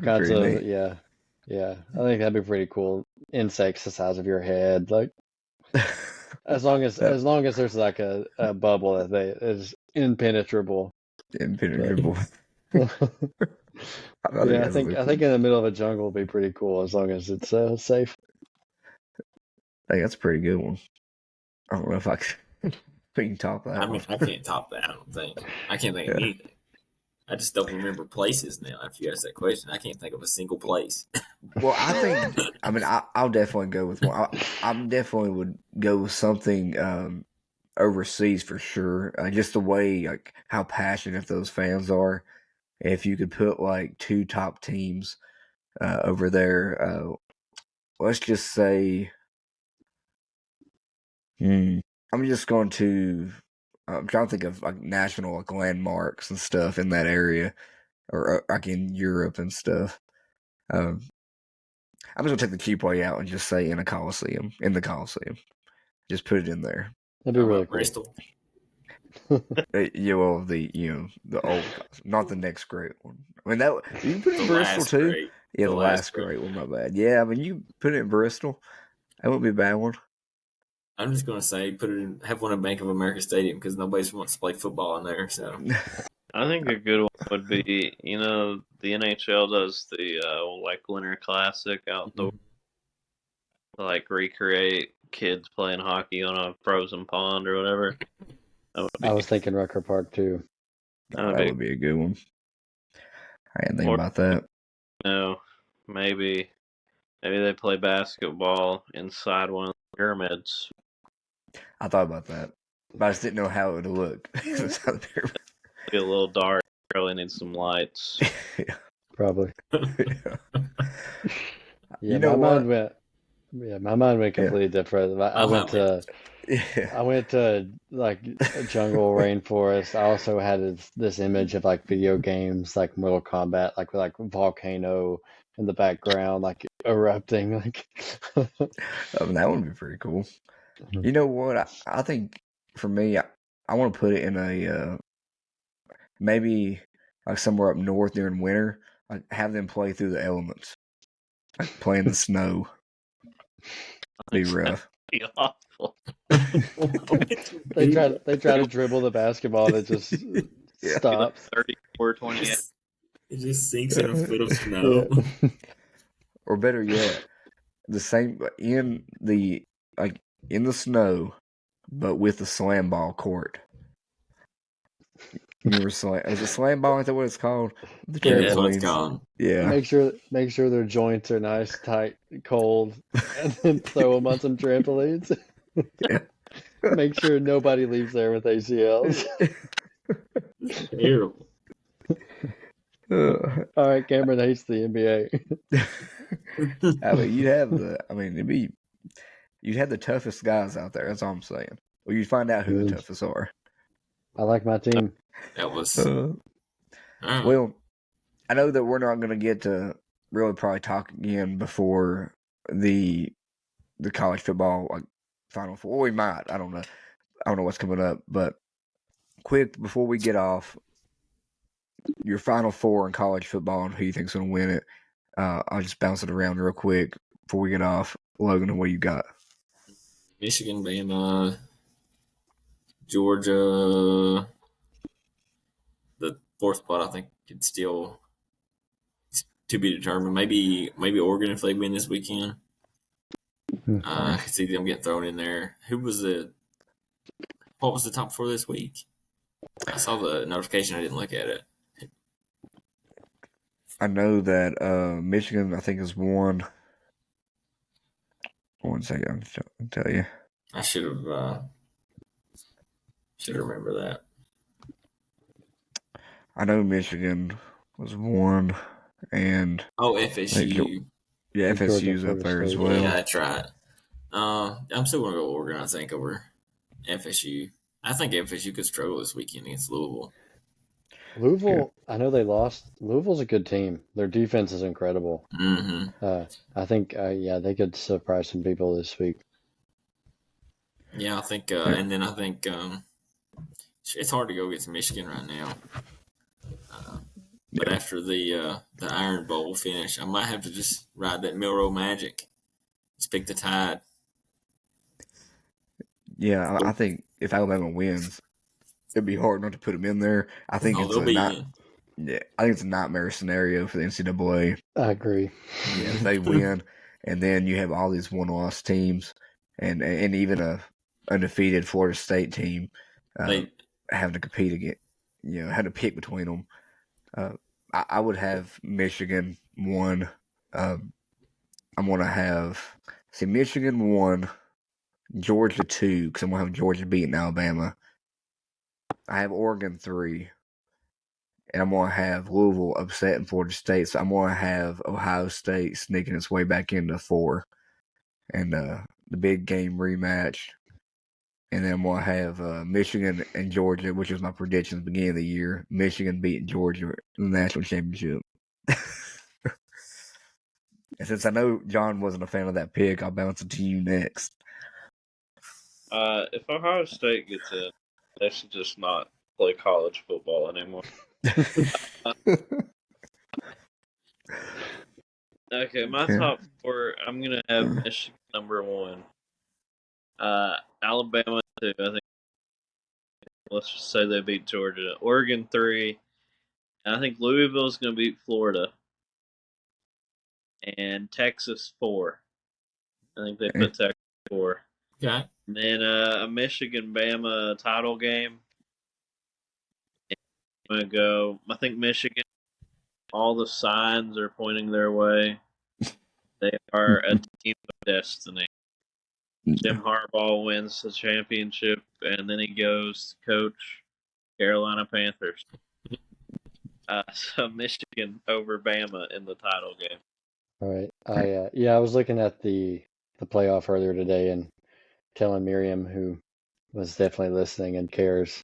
kinds of neat. Yeah. I think that'd be pretty cool. Insects the size of your head, as long as there's a bubble that is impenetrable. Impenetrable. I think in the middle of a jungle would be pretty cool as long as it's safe. I think that's a pretty good one. I don't know if I can top that. I can't top that. I don't think. I can't think of anything. I just don't remember places now. After you asked that question, I can't think of a single place. Well, I think. I'll definitely go with one. I definitely would go with something overseas for sure. Just the way, like, how passionate those fans are. If you could put like two top teams over there, let's just say, I'm just going to. I'm trying to think of like national like landmarks and stuff in that area, or like in Europe and stuff. I'm just gonna take the cheap way out and just say in the Coliseum. Just put it in there. That'd be really cool. Bristol. Yeah, well, the old, not the next great one. I mean, that you can put it in The Bristol last too. great. Yeah, The the last last great one. My bad. Yeah, I mean, you put it in Bristol. That wouldn't be a bad one. I'm just gonna say have one in Bank of America Stadium because nobody wants to play football in there. So I think a good one would be, the NHL does the like Winter Classic outdoor, like recreate kids playing hockey on a frozen pond or whatever. I was thinking Rucker Park too. That would be a good one. I didn't think Or- about that. Maybe they play basketball inside one of the pyramids. I thought about that, but I just didn't know how it would look. Be a little dark. Probably need some lights. Probably. Yeah. Yeah, You know what? My mind went completely different. I went to like a jungle rainforest. I also had this image of like video games, like Mortal Kombat, like with like volcano in the background, like erupting. Like That would be pretty cool. You know what? I think for me, I want to put it in a maybe like somewhere up north during winter. Like have them play through the elements, like play in the snow. Be rough. Be awful. they try to dribble the basketball that just stops. 34-28. It just sinks in a foot of snow. Yeah. Or better yet, the same in the snow, but with the slam ball court. You remember is it slam ball? Is that what it's called? The Yeah, that's what trampolines. it's called. Yeah. Make sure their joints are nice, tight, cold, and then throw them on some trampolines. Yeah. Make sure nobody leaves there with ACLs. Terrible. All right, Cameron hates the NBA. I mean, you'd have the toughest guys out there. That's all I'm saying. Well, you'd find out who the toughest are. I like my team. That was. Well, I know that we're not going to get to really probably talk again before the college football Final Four. Well, we might. I don't know. I don't know what's coming up. But quick, before we get off, your Final Four in college football and who you think's going to win it. I'll just bounce it around real quick before we get off. Logan, what you got? Michigan, Bama, Georgia. The fourth spot, I think, could still to be determined. Maybe Oregon if they win this weekend. I could see them getting thrown in there. What was the top four this week? I saw the notification. I didn't look at it. I know that Michigan, I think, is one. 1 second, I'll tell you. I should remember that. I know Michigan was one, and FSU. Yeah, FSU's up there as well. Yeah, that's right. I'm still going to go Oregon, I think, over FSU. I think FSU could struggle this weekend against Louisville. I know they lost. Louisville's a good team. Their defense is incredible. Mm-hmm. I think, they could surprise some people this week. Yeah, I think, and then I think it's hard to go against Michigan right now. But after the Iron Bowl finish, I might have to just ride that Milrow magic. Just pick the Tide. Yeah, I think if Alabama wins, it'd be hard not to put them in there. I think I think it's a nightmare scenario for the NCAA. I agree. Yeah, if they win, and then you have all these one-loss teams, and even a undefeated Florida State team having to compete against, had to pick between them. I would have Michigan one. I'm going to have Michigan one, Georgia 2 because I'm gonna have Georgia beating Alabama. I have Oregon 3, and I'm gonna have Louisville upsetting Florida State. So I'm gonna have Ohio State sneaking its way back into 4, and the big game rematch. And then I'm gonna have Michigan and Georgia, which was my predictions at the beginning of the year. Michigan beating Georgia in the national championship. And since I know John wasn't a fan of that pick, I'll bounce it to you next. If Ohio State gets in, they should just not play college football anymore. Okay, my top 4. I'm gonna have Michigan number 1. Alabama 2. I think. Let's just say they beat Georgia. Oregon 3. And I think Louisville's gonna beat Florida. And Texas 4. I think they put Texas 4. Okay. And then a Michigan Bama title game. I'm gonna go. I think Michigan. All the signs are pointing their way. They are a team of destiny. Jim Harbaugh wins the championship, and then he goes to coach Carolina Panthers. So Michigan over Bama in the title game. All right. I was looking at the playoff earlier today and telling Miriam, who was definitely listening and cares,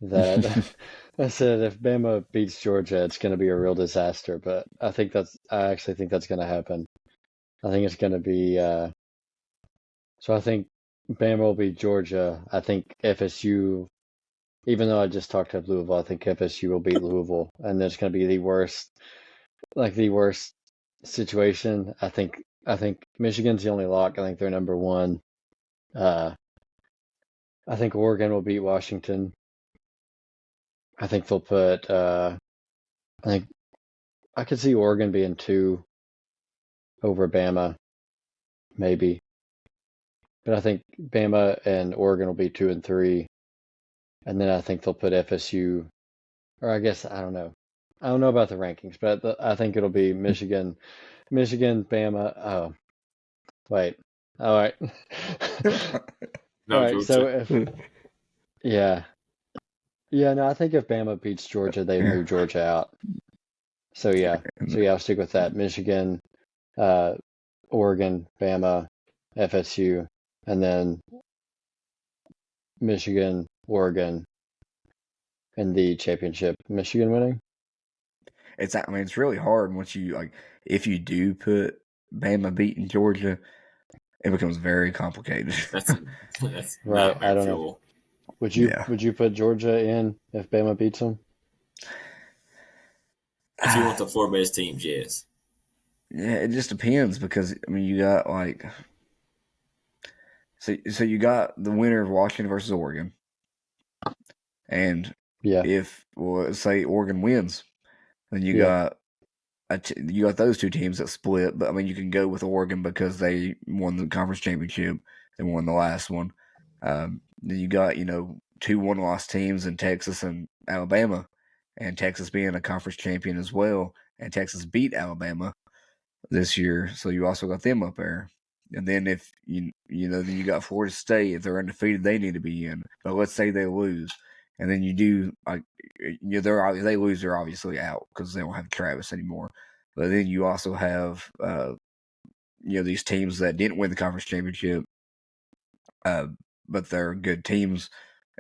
that I said if Bama beats Georgia, it's going to be a real disaster. But I actually think that's going to happen. I think it's going to be. So I think Bama will beat Georgia. I think FSU, even though I just talked to Louisville, I think FSU will beat Louisville, and it's going to be the worst situation. I think Michigan's the only lock. I think they're number 1. I think Oregon will beat Washington. I think they'll put. I think I could see Oregon being 2 over Bama, maybe. But I think Bama and Oregon will be 2 and 3, and then I think they'll put FSU. Or I guess I don't know. I don't know about the rankings, but I think it'll be Michigan, Bama. Oh, wait. All right. No, All right. Georgia. So no, I think if Bama beats Georgia, they move Georgia out. So I'll stick with that. Michigan, Oregon, Bama, FSU, and then Michigan, Oregon, in the championship. Michigan winning. It's really hard once you if you do put Bama beating Georgia, it becomes very complicated. That's right. I don't know. Would you put Georgia in if Bama beats them? If you want the 4 best teams, yes. Yeah, it just depends because you got so you got the winner of Washington versus Oregon, and if let's say Oregon wins, then you got those 2 teams that split. But you can go with Oregon because they won the conference championship. They won the last one. Then you got 2 1-loss teams in Texas and Alabama, and Texas being a conference champion as well, and Texas beat Alabama this year, so you also got them up there. And then if then you got Florida State. If they're undefeated, they need to be in. But let's say they lose, and then you do they lose, they're obviously out because they don't have Travis anymore. But then you also have these teams that didn't win the conference championship, but they're good teams.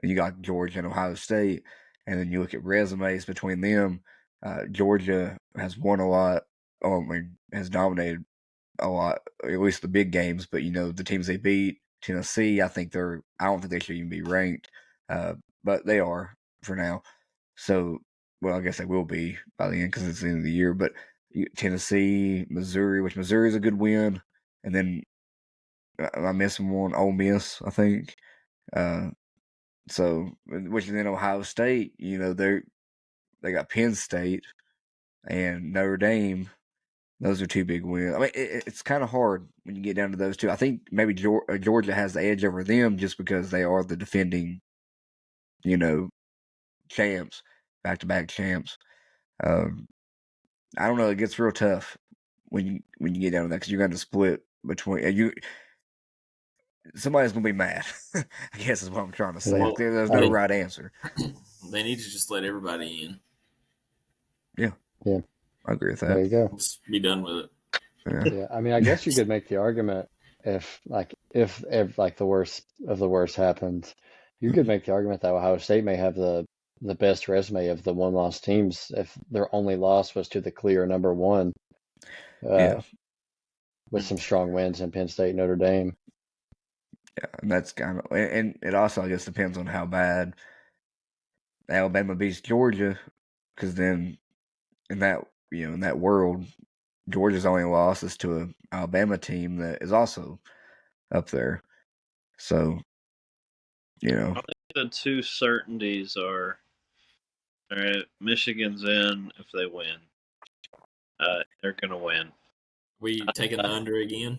And you got Georgia and Ohio State, and then you look at resumes between them. Georgia has won a lot. Has dominated a lot, at least the big games. But the teams they beat, Tennessee, I don't think they should even be ranked, but they are for now. So, well, I guess they will be by the end because it's the end of the year. But Tennessee, Missouri, which Missouri is a good win, and then I'm missing one, Ole Miss, I think. So, which then Ohio State, they got Penn State and Notre Dame. Those are 2 big wins. It's kind of hard when you get down to those 2. I think maybe Georgia has the edge over them just because they are the defending, champs, back-to-back champs. I don't know. It gets real tough when you get down to that because you're going to split between you. somebody's gonna be mad. I guess is what I'm trying to say. Well, There's no right answer. They need to just let everybody in. Yeah, I agree with there that. you go. Just be done with it. Yeah, I mean, I guess you could make the argument if like the worst of the worst happens, you could make the argument that Ohio State may have the best resume of the one-loss teams if their only loss was to the clear number one, Yeah. with some strong wins in Penn State, Notre Dame. Yeah, and that's kind of, and it also, I guess, depends on how bad Alabama beats Georgia, because then in that world, Georgia's only loss is to an Alabama team that is also up there. So, I think the two certainties are, all right, Michigan's in if they win. They're gonna win. We taking the under again?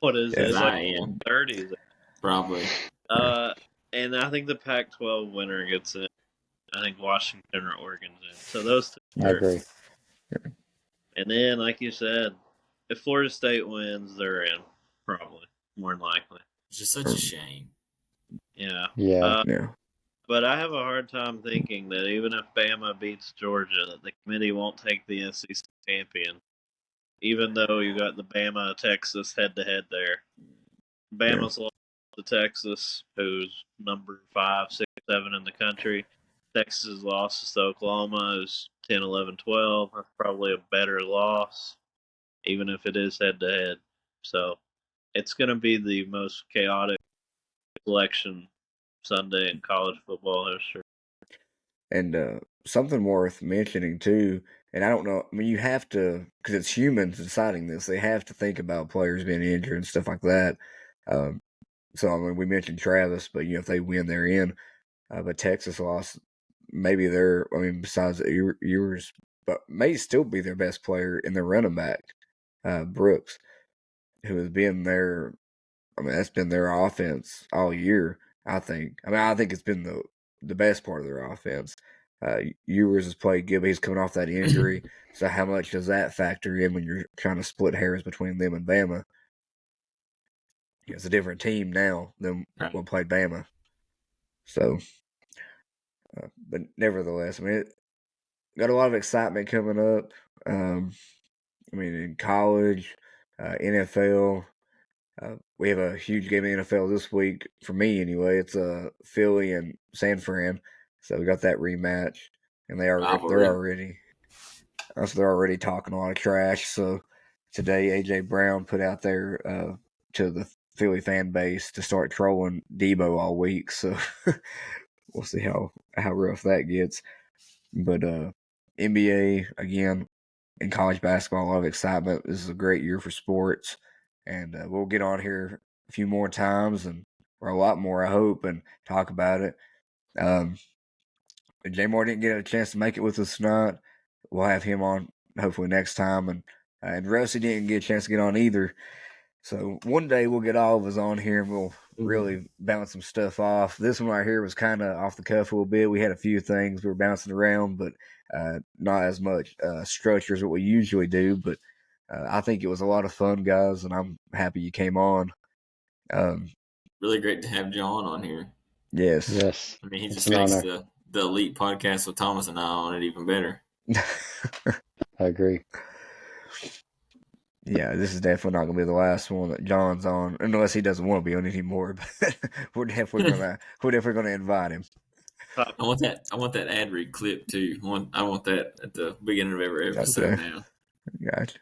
What is it? It's I like am 30s. probably. And I think the Pac-12 winner gets in. I think Washington or Oregon's in. So those two. I agree. And then, like you said, if Florida State wins, they're in. Probably, more than likely. It's just such a shame. Yeah. Yeah. yeah. But I have a hard time thinking that even if Bama beats Georgia, that the committee won't take the SEC champion. Even though you got the Bama Texas head-to-head there. Bama's lost to Texas, who's number 5, 6, 7 in the country. Texas lost to Oklahoma, who's 10, 11, 12. That's probably a better loss, even if it is head-to-head. So it's going to be the most chaotic election Sunday in college football history. And something worth mentioning too, and I don't know, I mean, you have to, because it's humans deciding this, they have to think about players being injured and stuff like that. So, I mean, we mentioned Travis, but, if they win, they're in. But Texas lost, maybe besides Ewers, but may still be their best player in their running back, Brooks, who has been their, that's been their offense all year, I think. I think it's been the best part of their offense. Ewers has played good, but he's coming off that injury. So how much does that factor in when you're trying to split hairs between them and Bama? It's a different team now than what played Bama. So, but nevertheless, it got a lot of excitement coming up. In college, NFL. We have a huge game in the NFL this week for me anyway. It's Philly and San Fran, so we got that rematch, and they're already talking a lot of trash. So today, AJ Brown put out there to the Philly fan base to start trolling Debo all week. So we'll see how rough that gets. But NBA again, in college basketball, a lot of excitement. This is a great year for sports. And we'll get on here a few more times, or a lot more, I hope, and talk about it. J Moore didn't get a chance to make it with us tonight. We'll have him on hopefully next time. And Rusty didn't get a chance to get on either. So one day we'll get all of us on here and we'll really bounce some stuff off. This one right here was kind of off the cuff a little bit. We had a few things we were bouncing around, but not as much structure as what we usually do. But I think it was a lot of fun, guys, and I'm happy you came on. Really great to have John on here. Yes. I mean, he just makes the elite podcast with Thomas and I on it even better. I agree. Yeah, this is definitely not going to be the last one that John's on, unless he doesn't want to be on anymore. But we're definitely going to invite him. I want that ad read clip too. I want that at the beginning of every episode now. Gotcha.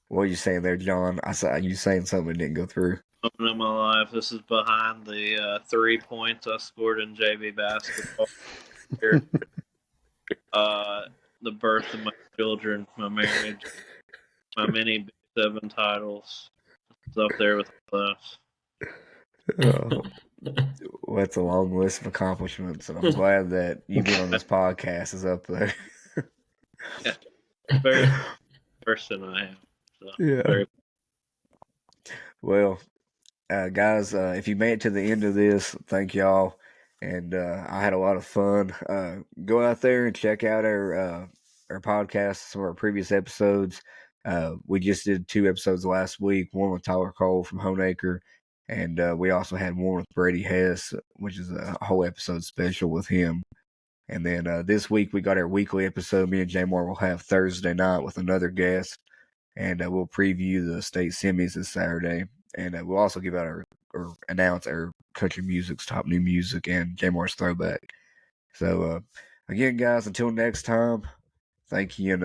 What are you saying there, John? I saw you saying something that didn't go through. Moment of my life. This is behind the 3 points I scored in JV basketball. The birth of my children, my marriage, my many Big 7 titles. It's up there with us. Well, that's a long list of accomplishments, and I'm glad that you being on this podcast is up there. Yeah, very person I am. So yeah. Well, guys, if you made it to the end of this, thank y'all. And I had a lot of fun. Go out there and check out our podcast, some of our previous episodes. We just did 2 episodes last week, one with Tyler Cole from Honeacre, And we also had one with Brady Hess, which is a whole episode special with him. And then this week we got our weekly episode. Me and Jamar will have Thursday night with another guest, and we'll preview the state semis this Saturday. And we'll also give out or announce our country music's top new music and Jamar's throwback. So again, guys, until next time, thank you and